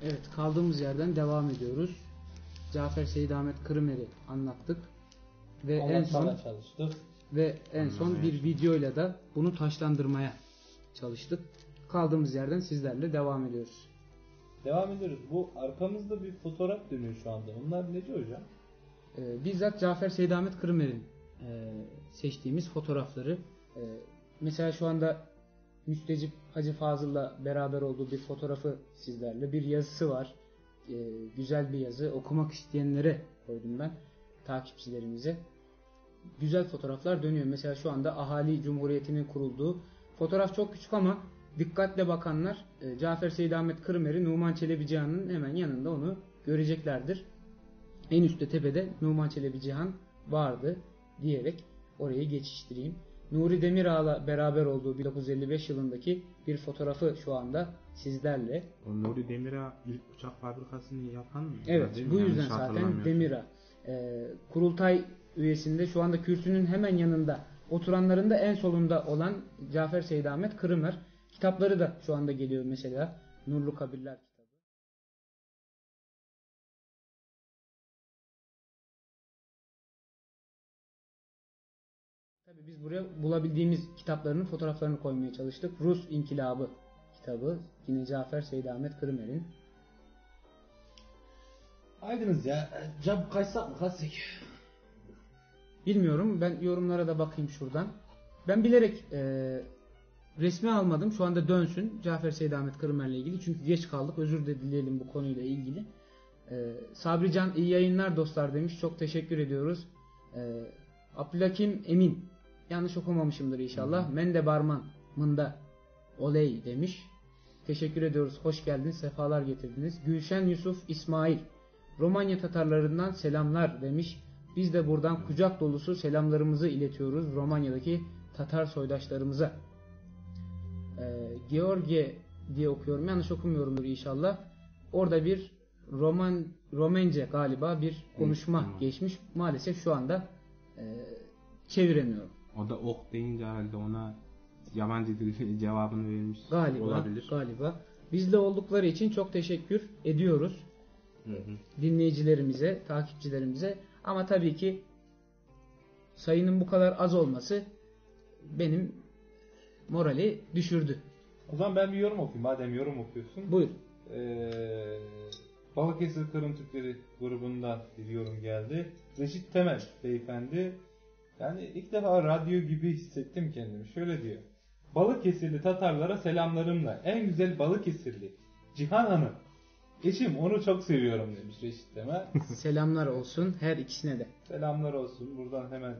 Evet, kaldığımız yerden devam ediyoruz. Cafer Seyit Ahmet Kırımer'i anlattık ve Anlatmaya çalıştık. en son bir videoyla da bunu taşlandırmaya çalıştık. Kaldığımız yerden sizlerle devam ediyoruz. Devam ediyoruz. Bu arkamızda bir fotoğraf dönüyor şu anda. Onlar nece hocam? Bizzat Cafer Seyit Ahmet Kırımer'in seçtiğimiz fotoğrafları. Mesela şu anda Müstecip Hacı Fazıl'la beraber olduğu bir fotoğrafı sizlerle. Bir yazısı var. Güzel bir yazı. Okumak isteyenlere koydum ben. Takipçilerimize. Güzel fotoğraflar dönüyor. Mesela şu anda Ahali Cumhuriyeti'nin kurulduğu fotoğraf çok küçük ama dikkatle bakanlar Cafer Seyit Ahmet Kırımer'i Numan Çelebi Cihan'ın hemen yanında onu göreceklerdir. En üstte tepede Numan Çelebi Cihan vardı diyerek orayı geçiştireyim. Nuri Demirağ'la beraber olduğu 1955 yılındaki bir fotoğrafı şu anda sizlerle. O Nuri Demirağ ilk uçak fabrikasını yapan mı? Evet, bu yüzden zaten Demirağ. Kurultay üyesinde şu anda kürsünün hemen yanında oturanların da en solunda olan Cafer Seyit Ahmet Kırımer. Kitapları da şu anda geliyor mesela. Nurlu Kabirler kitabı. Tabii biz buraya bulabildiğimiz kitaplarının fotoğraflarını koymaya çalıştık. Rus İnkılabı kitabı. Yine Cafer Seyit Ahmet Kırımer'in. Aydınız ya. Cam kaçsak mı kaçsak? Bilmiyorum. Ben yorumlara da bakayım şuradan. Ben bilerek resmi almadım. Şu anda dönsün Cafer Seyit Ahmet Kırımer'le ilgili. Çünkü geç kaldık. Özür de dileyelim bu konuyla ilgili. Sabrican iyi yayınlar dostlar demiş. Çok teşekkür ediyoruz. Abdülhakim Emin. Yanlış okumamışımdır inşallah. Mende Barman Mında Oley demiş. Teşekkür ediyoruz. Hoş geldiniz. Sefalar getirdiniz. Gülşen Yusuf İsmail. Romanya Tatarlarından selamlar demiş. Biz de buradan kucak dolusu selamlarımızı iletiyoruz Romanya'daki Tatar soydaşlarımıza. George diye okuyorum. Yanlış okumuyorumdur inşallah. Orada bir Romence galiba bir konuşma geçmiş. Maalesef şu anda çeviremiyorum. O da ok deyince herhalde ona yabancı dil cevabını vermiş olabilir. Galiba. Bizle oldukları için çok teşekkür ediyoruz. Dinleyicilerimize, takipçilerimize. Ama tabii ki sayının bu kadar az olması benim morali düşürdü. O zaman ben bir yorum okuyayım. Madem yorum okuyorsun. Buyur. Balıkesir Kırım Türkleri grubundan bir yorum geldi. Reşit Temel beyefendi. Yani ilk defa radyo gibi hissettim kendimi. Şöyle diyor. Balıkesirli Tatarlara selamlarımla. En güzel Balıkesirli Cihan Hanım. Eşim onu çok seviyorum demiş Reşit Temel. Selamlar olsun her ikisine de. Selamlar olsun. Buradan hemen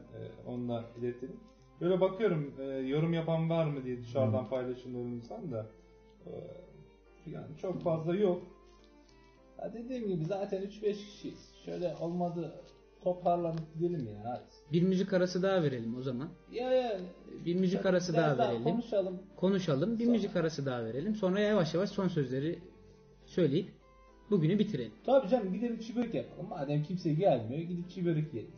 onunla iletelim. Böyle bakıyorum yorum yapan var mı diye dışarıdan paylaşımlarımızdan da yani çok fazla yok. Ya dediğim gibi zaten 3-5 kişiyiz. Şöyle olmadı toparlanıp gidelim ya. Hadi. Bir müzik arası daha verelim o zaman. Ya. Bir müzik arası daha verelim. Konuşalım. Bir Sonra. Müzik arası daha verelim. Sonra yavaş yavaş son sözleri söyleyip bugünü bitirelim. Tabii canım gidelim çiğ börek yapalım. Madem kimse gelmiyor gidip çiğ börek yiyelim.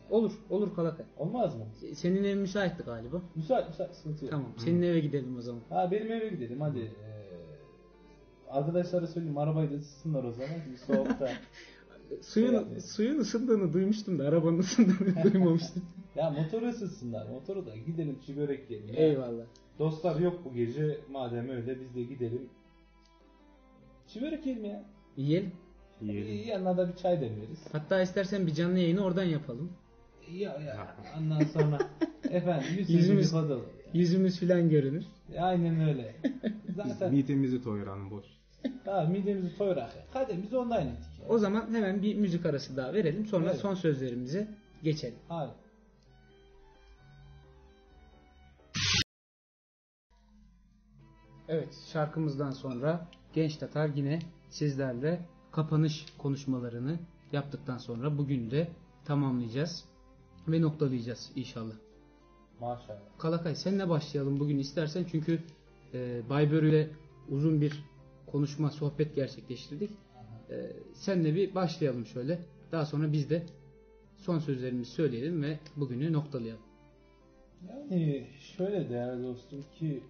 Olur Kalakay. Olmaz mı? Senin evin müsaitti galiba. Müsait sıkıntı yok. Tamam. Senin eve gidelim o zaman. Ha benim eve gidelim hadi. Arkadaşlara söyleyeyim arabayı da ısıtsınlar o zaman. Şimdi soğukta. Suyun ısındığını duymuştum da arabanın ısındığını duymamıştım. Ya motoru ısıtsınlar. Motoru da gidelim çiğ börek yiyelim. Eyvallah. Dostlar yok bu gece. Madem öyle biz de gidelim. Çiğ börek yiyelim ya. Yiyelim. Yanına da bir çay demleriz. Hatta istersen bir canlı yayını oradan yapalım. Ya. Ondan sonra efendim Yüzümüz filan görünür. Aynen öyle. Zaten Midemizi doyuralım boş. midemizi doyurak. Hadi biz ondan ettik. O zaman hemen bir müzik arası daha verelim. Sonra son sözlerimize geçelim. Hadi. Evet, şarkımızdan sonra Genç Tatar yine sizlerle kapanış konuşmalarını yaptıktan sonra bugün de tamamlayacağız ve noktalayacağız inşallah. Maşallah. Kalakay senle başlayalım bugün istersen çünkü Baybörü ile uzun bir konuşma, sohbet gerçekleştirdik. Senle bir başlayalım şöyle. Daha sonra biz de son sözlerimizi söyleyelim ve bugünü noktalayalım. Yani şöyle değerli dostum ki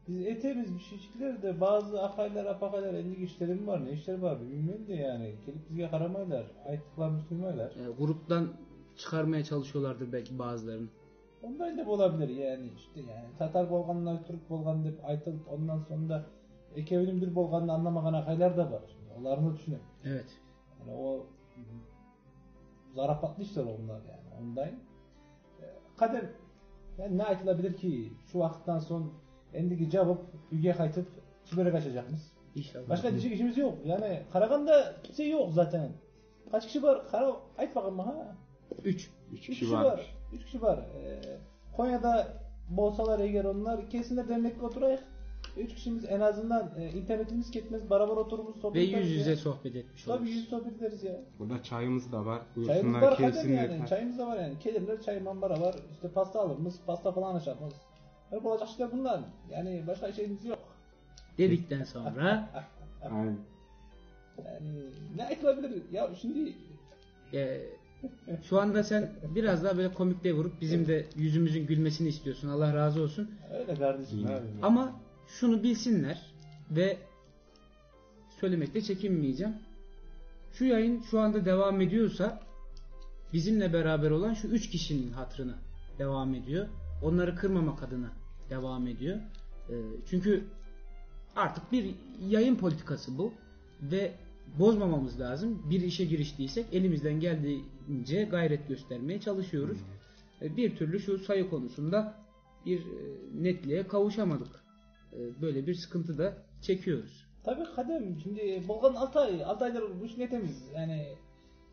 biz etemiz bir şeycikler de bazı akaylar apakaylar enlik işleri mi var ne işleri var bilmiyorum de yani. Gelip bizge karamaylar. Aytıklarını duymaylar. Gruptan çıkarmaya çalışıyorlardır belki bazılarını. Ondan da olabilir yani işte yani Tatar bolganlar Türk bolgan dep aytılıp ondan sonra ekevinin bir bolganını anlamagan akaylar da var. Onlarını düşünün. Evet. Yani o zarafatlı işler onlar yani ondayım. Kader yani ne aytılabilir ki şu vakitten son endiki cevap üye kaytıp sübere kaçacakmız. İnşallah. Başka diyecek işimiz yok. Yani Karaganda kimse yok zaten. Kaç kişi var? Ayt bakalım ha. 3. 3 kişi var. 3 kişi var. Konya'da bolsalar eğer onlar kesinlikle dernekte oturayız. 3 kişimiz en azından internetimiz ketmez. Beraber oturumuz sohbet Ve ederiz yüz yüze ya. sohbet etmiş Tabii oluruz. yüz sohbet ederiz ya. Burada çayımız da var. Çayımız Buyursunlar var kadar gelsinler. yani. Çayımız da var yani. Gelirler çay mambara var. İşte pasta alırız. Pasta falan açarız. Hep olacak şeyler bunlar. Yani başka şeyimiz yok. Dedikten sonra Aynen. Yani ne yapılabilir? Ya şimdi şu anda sen biraz daha böyle komikliğe vurup bizim de yüzümüzün gülmesini istiyorsun. Allah razı olsun. öyle kardeşim abi. Ama şunu bilsinler ve söylemekte çekinmeyeceğim. Şu yayın şu anda devam ediyorsa bizimle beraber olan şu 3 kişinin hatırına devam ediyor. Onları kırmamak adına devam ediyor. Çünkü artık bir yayın politikası bu ve bozmamamız lazım. Bir işe giriştiysek elimizden geldiğince gayret göstermeye çalışıyoruz. Bir türlü şu sayı konusunda bir netliğe kavuşamadık. Böyle bir sıkıntı da çekiyoruz. Tabii kadem şimdi Bolgan 6 aydır bu iş netemiz. Yani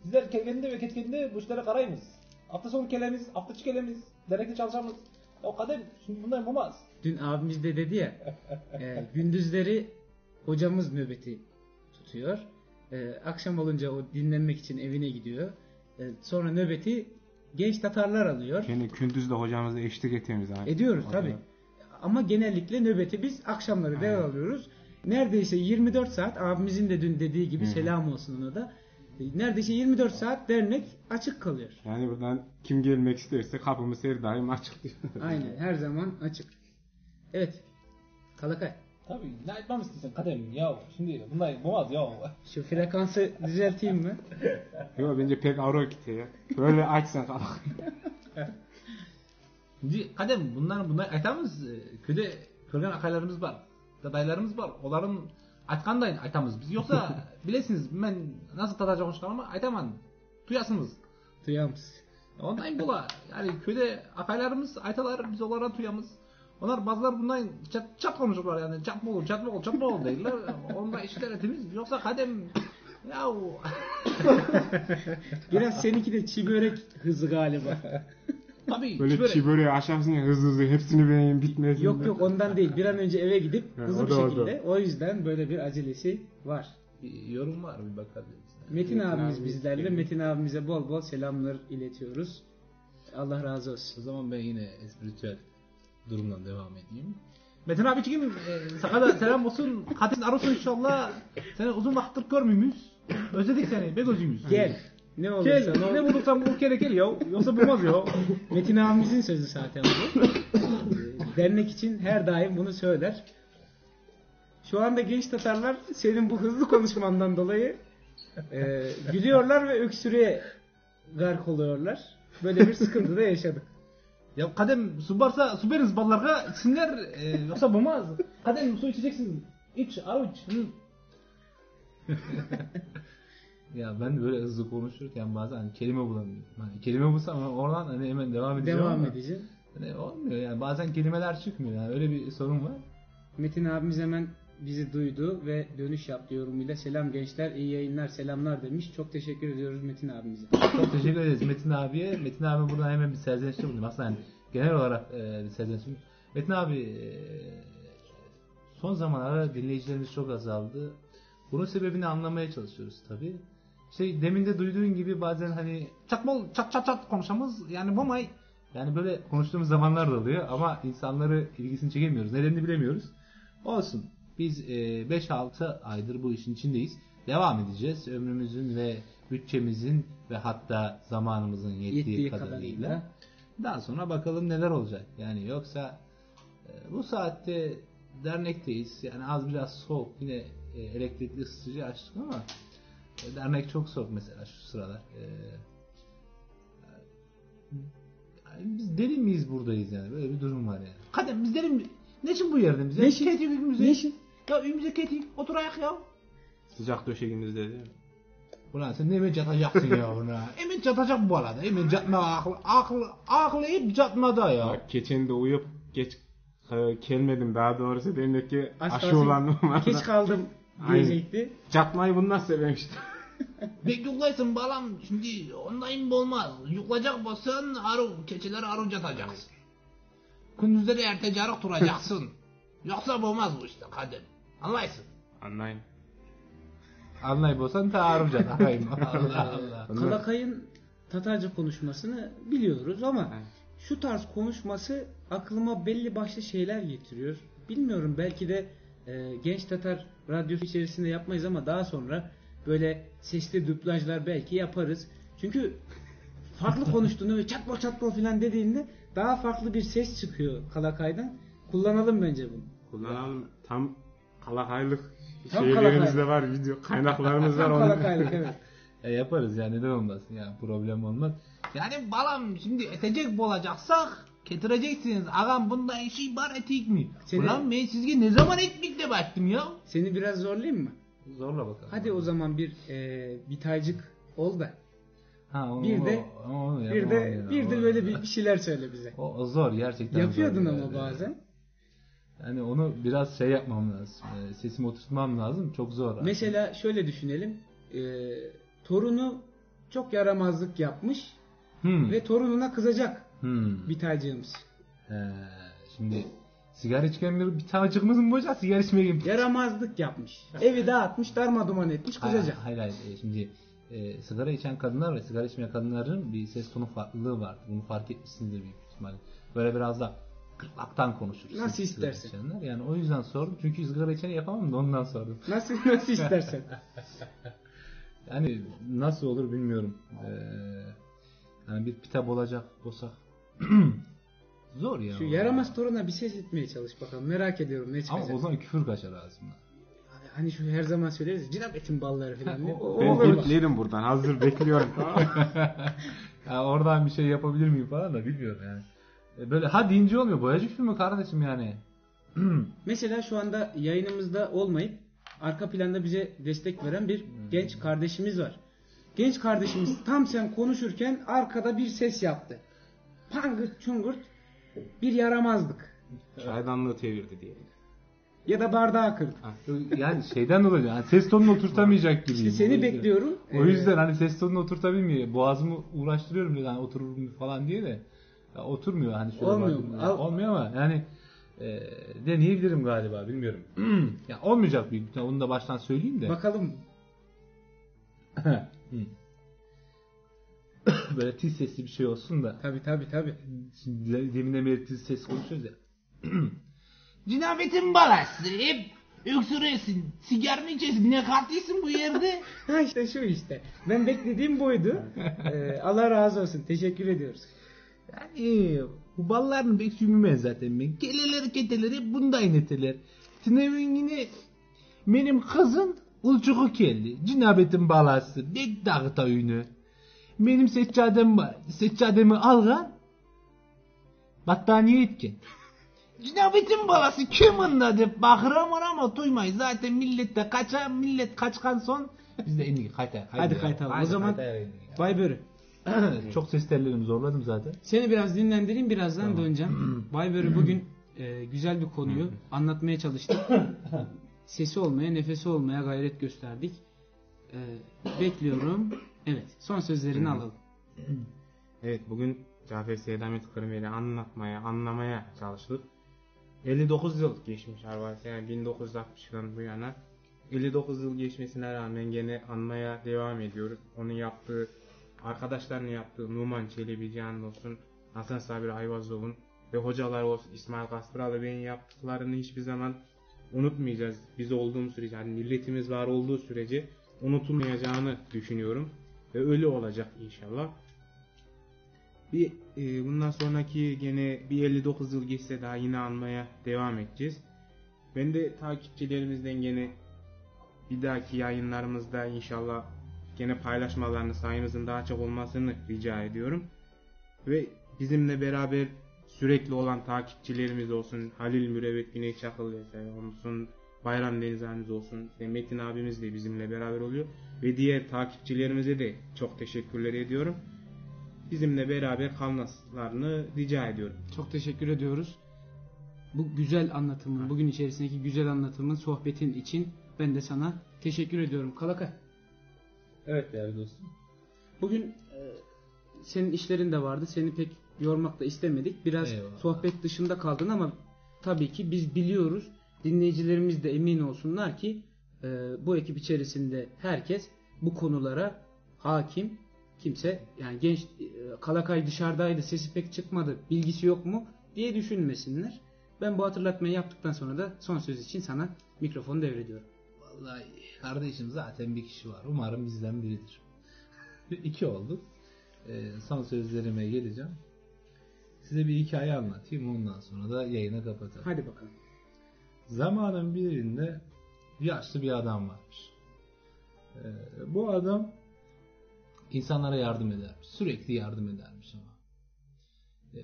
bizler kelgeninde ve ketkeninde bu işlere karayımız. Hafta sonu kelemiz, hafta içi kelemiz, dernekte çalışamız. Ya kadem şimdi bunlar olmaz. Dün abimiz de dedi ya gündüzleri hocamız nöbeti tutuyor. Akşam olunca o dinlenmek için evine gidiyor. Sonra nöbeti genç Tatarlar alıyor. Yani gündüz de hocamızla eşlik etmemiz abi. Ediyoruz tabi. Ama genellikle nöbeti biz akşamları devralıyoruz. Neredeyse 24 saat abimizin de dün dediği gibi selam olsun ona da. Neredeyse 24 saat dernek açık kalıyor. Yani buradan kim gelmek isterse kapımız her daim açık diyor. Aynen her zaman açık. Evet. Kalakay. Tabii ne yapmam istiyorsun kadem ya şimdi bunlar olmaz ya. Şu frekansı düzelteyim mi? Yok bence pek ağır gitti ya. Böyle açsan kalak. Şimdi kadem bunlar aytamız köyde kölgen akaylarımız var. Dadaylarımız var. Onların aytkandayn aytamız biz. Yoksa bilesiniz ben nasıl tatacağım çıkan ama aytaman. Tuyasınız. Duyamız. Ondan bula. Yani köyde akaylarımız aytalar biz onlara tuyamız. Onlar bazılar bundan çat konuşurlar yani çat mı olur değiller. Onda işler temiz. Yoksa kadem yahu. Biraz seninki de çiğ börek hızı galiba. Tabii Böyle çiğ böreği aşarsın ya hızlı hepsini beğeneyim bitmez. Yok ondan değil. Bir an önce eve gidip hızlı bir o da. şekilde. O yüzden böyle bir acelesi var. Bir yorum var bir bakabiliriz. Metin abimiz bizlerle. Metin abimize bol bol selamlar iletiyoruz. Allah razı olsun. O zaman ben yine espritüel durumdan devam edeyim. Metin abiciğim sana da selam olsun. Katis arasın inşallah. Seni uzun vakittır görmüyoruz. Özledik seni be gözümüz. Gel. Ne olursa Gel. Ne bulursan bul kere gel ya. Yoksa bulmaz ya. Metin abimizin sözü zaten bu. Dernek için her daim bunu söyler. Şu anda genç Tatarlar senin bu hızlı konuşmandan dolayı gülüyorlar ve öksürüğe gark oluyorlar. Böyle bir sıkıntı da yaşadık. Ya kadem su varsa su veririz ballarga içsinler yoksa bulmaz. Kadem su içeceksin. İç avuç. Ya ben böyle hızlı konuşurken bazen hani kelime bulamıyorum. Hani kelime bulsam oradan hani hemen devam edeceğim. Devam edeceğim. Hani olmuyor yani bazen kelimeler çıkmıyor yani öyle bir sorun var. Metin abimiz hemen bizi duydu ve dönüş yaptı yorumuyla. Selam gençler, iyi yayınlar, selamlar demiş. Çok teşekkür ediyoruz Metin abimize. Çok teşekkür ederiz Metin abiye. Metin abi buradan hemen bir serzenişte bulunayım. Aslında yani genel olarak bir serzenişte bulunayım. Metin abi son zamanlarda dinleyicilerimiz çok azaldı. Bunun sebebini anlamaya çalışıyoruz tabii. Demin de duyduğun gibi bazen hani çat konuşamız yani bu may yani böyle konuştuğumuz zamanlar da oluyor ama insanları ilgisini çekemiyoruz. Nedenini bilemiyoruz. Olsun. Biz 5-6 aydır bu işin içindeyiz. Devam edeceğiz. Ömrümüzün ve bütçemizin ve hatta zamanımızın yettiği kadarıyla. Daha sonra bakalım neler olacak. Yani yoksa bu saatte dernekteyiz. Yani az biraz soğuk. Yine elektrikli ısıtıcı açtık ama dernek çok soğuk mesela şu sıralar. Yani biz deli miyiz buradayız yani? Böyle bir durum var yani. Kadem biz deli mi? Ne için bu yerde biz? Ne için? Ne için? Ya evimize ketik. Otur ayak ya. Sıcak döşeğimizde değil mi? Ulan sen ne hemen çatacaksın ya buna? Hemen çatacak bu arada. Hemen çatma aklayıp çatmada ya. Bak geçen de uyup geç gelmedim daha doğrusu demek ki Az aşı kalsın, olan var. Geç kaldım diyecekti. Çatmayı bundan sevmiştim. Bek yuklaysın balam şimdi ondayım olmaz. Yuklacak bolsan keçiler arı çatacaksın. Gündüzleri ertecarık duracaksın. Yoksa olmaz bu işte kadın. Anlaysın. Anlayın. Anlayıp olsan ta arı çatayım. Allah Allah. Kalakay'ın Tatarca konuşmasını biliyoruz ama şu tarz konuşması aklıma belli başlı şeyler getiriyor. Bilmiyorum, belki de Genç Tatar radyosu içerisinde yapmayız ama daha sonra böyle sesli dublajlar belki yaparız. Çünkü farklı konuştuğunu ve çatma çatma falan dediğinde daha farklı bir ses çıkıyor Kalakay'dan. Kullanalım bence bunu. Kullanalım. Tam Kalakaylık Tam şeylerimizde var, video kaynaklarımız var. Tam onun. Kalakaylık, evet. Yaparız yani, neden olmasın ya, problem olmaz. Yani balam şimdi etecek olacaksak getireceksiniz. Ağam bunda işi var etik mi? Seni- Ulan ben sizge ne zaman etmekle baktım ya? Seni biraz zorlayayım mı? Zorla bakalım. Hadi o zaman bir taycık ol da. Ha, Bir de bir de böyle bir şeyler söyle bize. O zor gerçekten. Yapıyordun zor ama yani. bazen. Yani onu biraz şey yapmam lazım. Sesimi oturtmam lazım. Çok zor. Mesela şöyle düşünelim. Torunu çok yaramazlık yapmış ve torununa kızacak bir taycığımız. Şimdi sigara içken bir tavcıkımız mı olacak? Sigara içmeye gibi. Yaramazlık yapmış. Evi dağıtmış, darmaduman etmiş, kızacak. Hayır. Şimdi sigara içen kadınlar ve sigara içmeyen kadınların bir ses tonu farklılığı var. Bunu fark etmişsinizdir büyük ihtimalle. Böyle biraz da gırtlaktan konuşuruz. Nasıl sigara istersen. içenler. Yani o yüzden sordum. Çünkü sigara içeni yapamam da ondan sordum. Nasıl istersen. Yani nasıl olur bilmiyorum. Yani bir kitap olacak olsak. Zor ya. Şu yaramaz toruna bir ses etmeye çalış bakalım. Merak ediyorum ne çıkacak. Ama o zaman küfür kaçar ağzımdan. Hani şu her zaman söyleriz. Cinabetin balları falan. Ben Olur mu? Beklerim buradan. Hazır bekliyorum. Ya oradan bir şey yapabilir miyim falan da bilmiyorum yani. Böyle ha deyince olmuyor. Boyacı filmi kardeşim yani. Mesela şu anda yayınımızda olmayıp arka planda bize destek veren bir genç kardeşimiz var. Genç kardeşimiz tam sen konuşurken arkada bir ses yaptı. Pangırt çungurt bir yaramazlık. Çaydanlığı çevirdi diye. Ya da bardağı kırdı. Yani şeyden dolayı yani ses tonunu oturtamayacak gibiyim. İşte seni O yüzden- bekliyorum. O yüzden hani ses tonunu oturtabilmiyor. Boğazımı uğraştırıyorum yani otururum falan diye de. Ya oturmuyor hani şöyle Olmuyor baktım. mu? Ya olmuyor ama yani deneyebilirim galiba bilmiyorum. Ya olmayacak büyük ihtimalle, onu da baştan söyleyeyim de. Bakalım. Böyle tiz sesli bir şey olsun da. Tabii. Şimdi deminden beri tiz ses konuşuyoruz ya. Cinabetin balası hep öksürüyorsun. Sigara mı içiyorsun? Ne katlıyorsun bu yerde? Ha işte şu işte. Ben beklediğim buydu. Allah razı olsun. Teşekkür ediyoruz. Yani bu balların pek sümümez zaten ben. Keleleri keteleri bunda ineteler. Tinevin yine benim kızın ulçuğu geldi. Cinabetin balası. Bek dağıta ünü. Benim seccadem var. Seccademi algan. Battaniye etken. Cinabetin balası kimin adı? Bakıram ama duymayız. Zaten millette kaçar. Millet kaçkan son. Biz de indik kayta. Hadi kaytalım. O zaman Bay Börü. Çok ses tellerimi zorladım zaten. Seni biraz dinlendireyim, birazdan döneceğim. Bay Börü bugün güzel bir konuyu anlatmaya çalıştık. Sesi olmaya, nefesi olmaya gayret gösterdik. Bekliyorum. Evet, son sözlerini alalım. Evet, bugün Cafer Seydamet Kırmeli anlamaya çalıştık. 59 yıl geçmiş Arvasi, yani 1960'dan bu yana. 59 yıl geçmesine rağmen gene anmaya devam ediyoruz. Onun yaptığı, arkadaşlarının yaptığı Numan Çelebi Cihan olsun, Hasan Sabri Ayvazov'un ve hocalar olsun, İsmail Kastıralı Bey'in yaptıklarını hiçbir zaman unutmayacağız. Biz olduğumuz sürece, yani milletimiz var olduğu sürece unutulmayacağını düşünüyorum. Ve öyle olacak inşallah. Bundan sonraki gene bir 59 yıl geçse daha yine anmaya devam edeceğiz. Ben de takipçilerimizden gene bir dahaki yayınlarımızda inşallah gene paylaşmalarını, sayımızın daha çok olmasını rica ediyorum. Ve bizimle beraber sürekli olan takipçilerimiz olsun, Halil Mürevvet Güney Çakıl olsun, Bayram Denizhanemiz olsun, Metin abimiz de bizimle beraber oluyor. Ve diğer takipçilerimize de çok teşekkürler ediyorum. Bizimle beraber kalmalarını rica ediyorum. Çok teşekkür ediyoruz. Bu güzel anlatımın, bugün içerisindeki güzel anlatımın, sohbetin için ben de sana teşekkür ediyorum. Kalaka. Evet değerli dostum. Bugün senin işlerin de vardı. Seni pek yormak da istemedik. Biraz sohbet dışında kaldın ama tabii ki biz biliyoruz. Dinleyicilerimiz de emin olsunlar ki bu ekip içerisinde herkes bu konulara hakim. Kimse yani genç Kalakay dışarıdaydı, sesi pek çıkmadı, bilgisi yok mu diye düşünmesinler. Ben bu hatırlatmayı yaptıktan sonra da son söz için sana mikrofonu devrediyorum. Vallahi kardeşim zaten bir kişi var. Umarım bizden biridir. 2 olduk. Son sözlerime geleceğim. Size bir hikaye anlatayım. Ondan sonra da yayını kapatalım. Hadi bakalım. Zamanın birinde yaşlı bir adam varmış. Bu adam insanlara yardım edermiş. Sürekli yardım edermiş ama.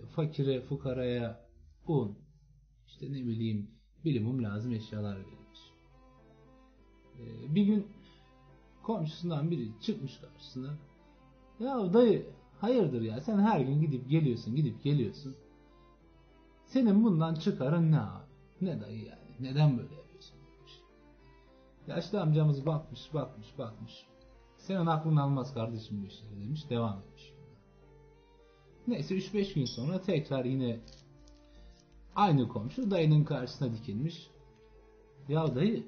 Fakire, fukaraya un, işte ne bileyim bilimum lazım eşyalar verilmiş. Bir gün komşusundan biri çıkmış karşısına. Ya dayı hayırdır ya, sen her gün gidip geliyorsun. Senin bundan çıkarın ne abi? Ne dayı yani? Neden böyle yapıyorsun demiş. Yaşlı amcamız bakmış. Senin aklın almaz kardeşim bu işleri demiş. Devam etmiş. Neyse 3-5 gün sonra tekrar yine aynı komşu dayının karşısına dikilmiş. Ya dayı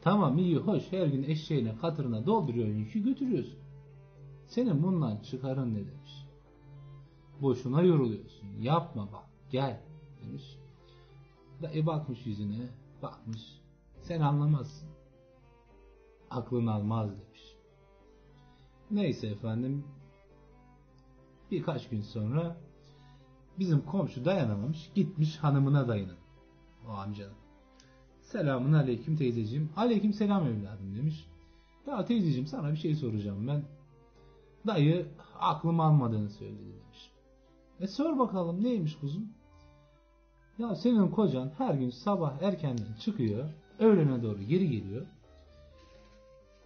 tamam iyi hoş her gün eşeğine katırına dolduruyorsun yükü götürüyorsun. Senin bundan çıkarın ne demiş. Boşuna yoruluyorsun. Yapma bak gel demiş. Dayı bakmış yüzüne bakmış. Sen anlamazsın. Aklın almaz demiş. Neyse efendim. Birkaç gün sonra bizim komşu dayanamamış. Gitmiş hanımına dayının. O amcanın. Selamun aleyküm teyzeciğim. Aleyküm selam evladım demiş. Ya teyzeciğim sana bir şey soracağım ben. Dayı aklım almadığını söyledi demiş. Sor bakalım neymiş kuzum? Ya senin kocan her gün sabah erkenden çıkıyor. Öğlene doğru geri geliyor.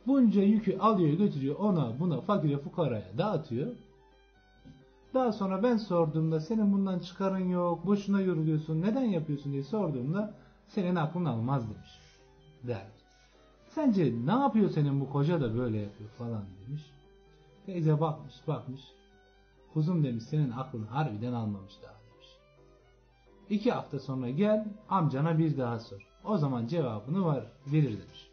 Bunca yükü alıyor götürüyor ona buna fakire fukaraya dağıtıyor. Daha sonra ben sorduğumda senin bundan çıkarın yok, boşuna yoruluyorsun, neden yapıyorsun diye sorduğumda senin aklın almaz demiş. Der. Sence ne yapıyor senin bu koca da böyle yapıyor falan demiş. Teyze bakmış. Kuzum demiş senin aklın harbiden almamış daha demiş. 2 hafta sonra gel amcana bir daha sor. O zaman cevabını verir demiş.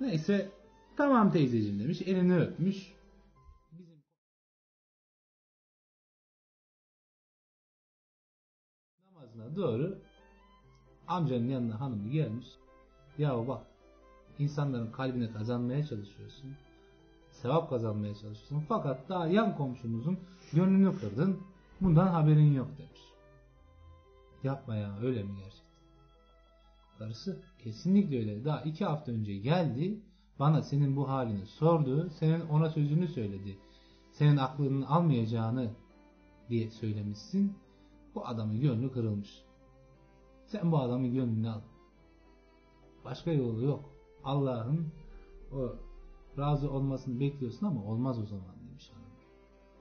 Neyse tamam teyzeciğim demiş elini öpmüş. Bizim namazına doğru amcanın yanına hanımı gelmiş. Ya bak insanların kalbini kazanmaya çalışıyorsun. Sevap kazanmaya çalışıyorsun. Fakat daha yan komşumuzun gönlünü kırdın. Bundan haberin yok demiş. Yapma ya öyle mi gerçekten? Karısı kesinlikle öyle. Daha 2 hafta önce geldi. Bana senin bu halini sordu. Senin ona sözünü söyledi. Senin aklının almayacağını diye söylemişsin. Bu adamın gönlü kırılmış. Sen bu adamın gönlünü al. Başka yolu yok. Allah'ın o razı olmasını bekliyorsun ama olmaz o zaman demiş hanım.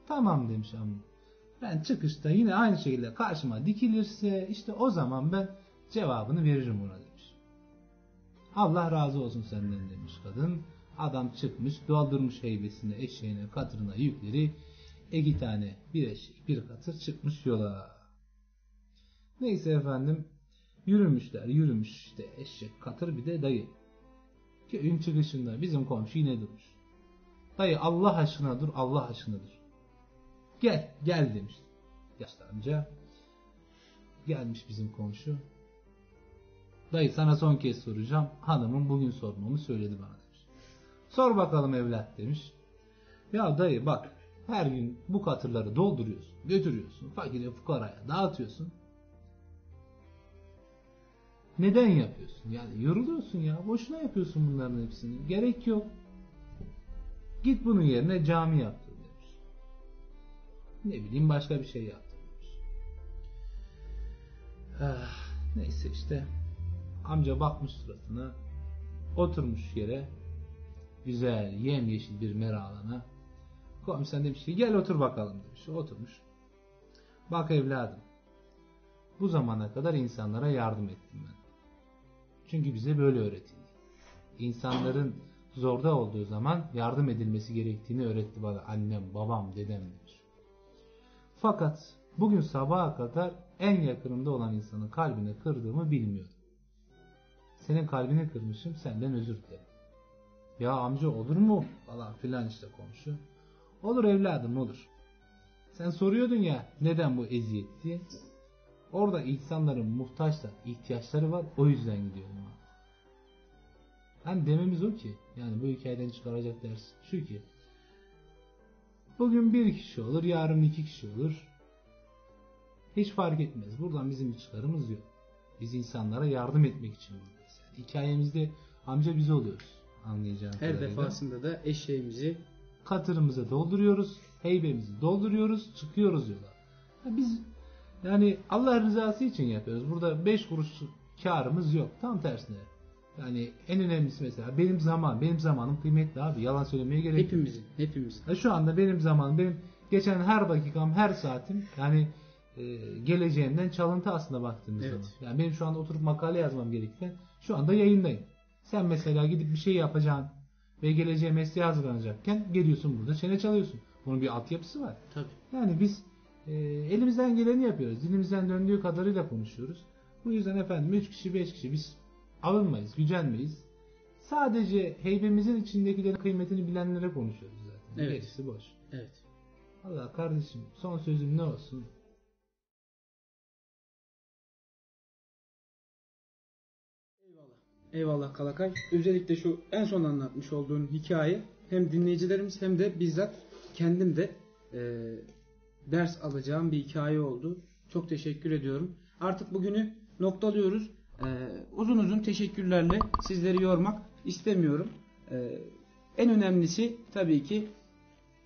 Tamam demiş hanım. Ben çıkışta yine aynı şekilde karşıma dikilirse işte o zaman ben cevabını veririm ona demiş. Allah razı olsun senden demiş kadın. Adam çıkmış doldurmuş heybesine eşeğine katırına yükleri. 2 tane bir eşek bir katır çıkmış yola. Neyse efendim yürümüş işte eşek katır bir de dayı. Köyün çıkışında bizim komşu yine durmuş. Dayı Allah aşkına dur Allah aşkına dur. Gel demiş. Yaşlı amca. Gelmiş bizim komşu. Dayı sana son kez soracağım. Hanımın bugün sormamı söyledi bana demiş. Sor bakalım evlat demiş. Ya dayı bak her gün bu katırları dolduruyorsun, götürüyorsun, fakire fukaraya dağıtıyorsun. Neden yapıyorsun? Yani yoruluyorsun ya. Boşuna yapıyorsun bunların hepsini. Gerek yok. Git bunun yerine cami yaptır demiş. Ne bileyim başka bir şey yaptır demiş. Neyse işte. Amca bakmış suratına. Oturmuş yere. Güzel yemyeşil bir mera alana. Komiser demiş ki gel otur bakalım demiş. Oturmuş. Bak evladım. Bu zamana kadar insanlara yardım ettim ben. Çünkü bize böyle öğretildi. İnsanların zorda olduğu zaman yardım edilmesi gerektiğini öğretti bana annem, babam, dedem demiş. Fakat bugün sabaha kadar en yakınımda olan insanın kalbini kırdığımı bilmiyordum. Senin kalbini kırmışım, senden özür dilerim. Ya amca olur mu? Falan filan işte komşu. Olur evladım olur. Sen soruyordun ya neden bu eziyet diye. Orada insanların muhtaçta ihtiyaçları var, o yüzden gidiyorum. Hani dememiz o ki, yani bu hikayeden çıkaracak ders şu ki, bugün bir kişi olur, yarın 2 kişi olur. Hiç fark etmez. Buradan bizim bir çıkarımız yok. Biz insanlara yardım etmek için buradayız. Yani hikayemizde amca biz oluyoruz. Anlayacağım Her kadarıyla. defasında da eşeğimizi Katırımıza dolduruyoruz, heybemizi dolduruyoruz, çıkıyoruz yola. Biz yani Allah rızası için yapıyoruz. Burada 5 kuruş karımız yok. Tam tersine. Yani en önemlisi mesela benim zamanım kıymetli abi. Yalan söylemeye gerek yok. hepimizin. Şu anda benim zamanım, benim geçen her dakikam, her saatim yani geleceğimden çalıntı aslında baktığımız Evet. zaman. Yani benim şu anda oturup makale yazmam gerekirken şu anda yayındayım. Sen mesela gidip bir şey yapacaksın ve geleceğe mesleğe hazırlanacakken geliyorsun burada çene çalıyorsun. Bunun bir altyapısı var. Tabii. Yani biz elimizden geleni yapıyoruz. Dilimizden döndüğü kadarıyla konuşuyoruz. Bu yüzden efendim 3 kişi 5 kişi biz alınmayız, gücenmeyiz. Sadece heybemizin içindekilerin kıymetini bilenlere konuşuyoruz zaten. Evet. Gerisi boş. Evet. Allah kardeşim son sözüm ne olsun? Eyvallah Kalakay. Özellikle şu en son anlatmış olduğun hikaye hem dinleyicilerimiz hem de bizzat kendim de ders alacağım bir hikaye oldu. Çok teşekkür ediyorum. Artık bugünü noktalıyoruz. Uzun uzun teşekkürlerle sizleri yormak istemiyorum. En önemlisi tabii ki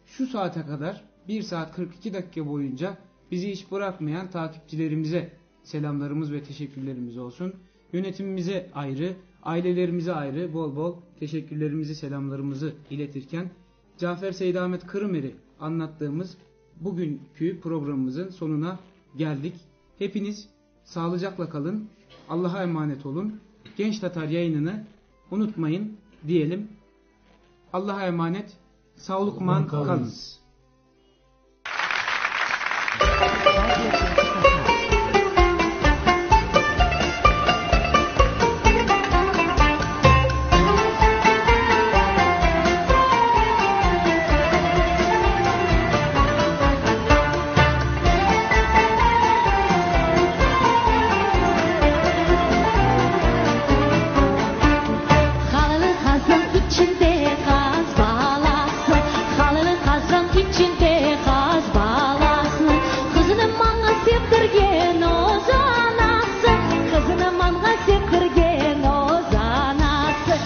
şu saate kadar 1 saat 42 dakika boyunca bizi hiç bırakmayan takipçilerimize selamlarımız ve teşekkürlerimiz olsun. Yönetimimize ayrı, ailelerimize ayrı bol bol teşekkürlerimizi, selamlarımızı iletirken Cafer Seydamet Kırımer'i anlattığımız bugünkü programımızın sonuna geldik. Hepiniz sağlıcakla kalın, Allah'a emanet olun. Genç Tatar yayınını unutmayın diyelim. Allah'a emanet, sağlıkman kalınız. Halılı kazan içinde kaz balası, halılı kazan içinde kaz balası. Kızını manga septirgen o zanası, kızını manga septirgen o zanası.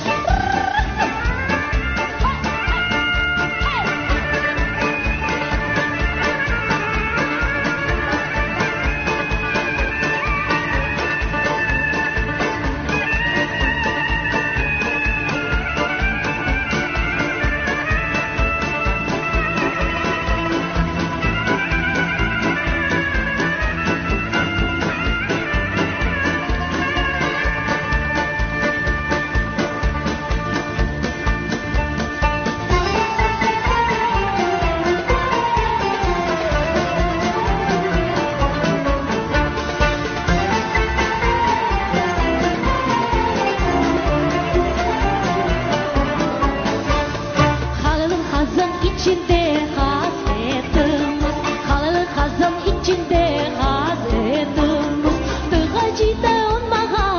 Halılı kazan içinde hasretimiz, halılı kazan içinde hasretimiz. Dağacıda olmağa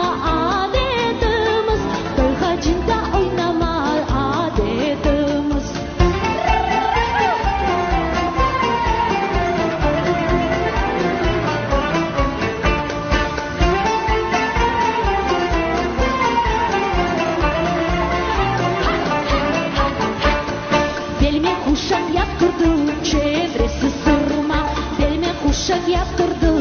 adetimiz, dağacıda oynama adetimiz. kuşak yaptırdı, çevresi sırma. Belime kuşak yaptırdı,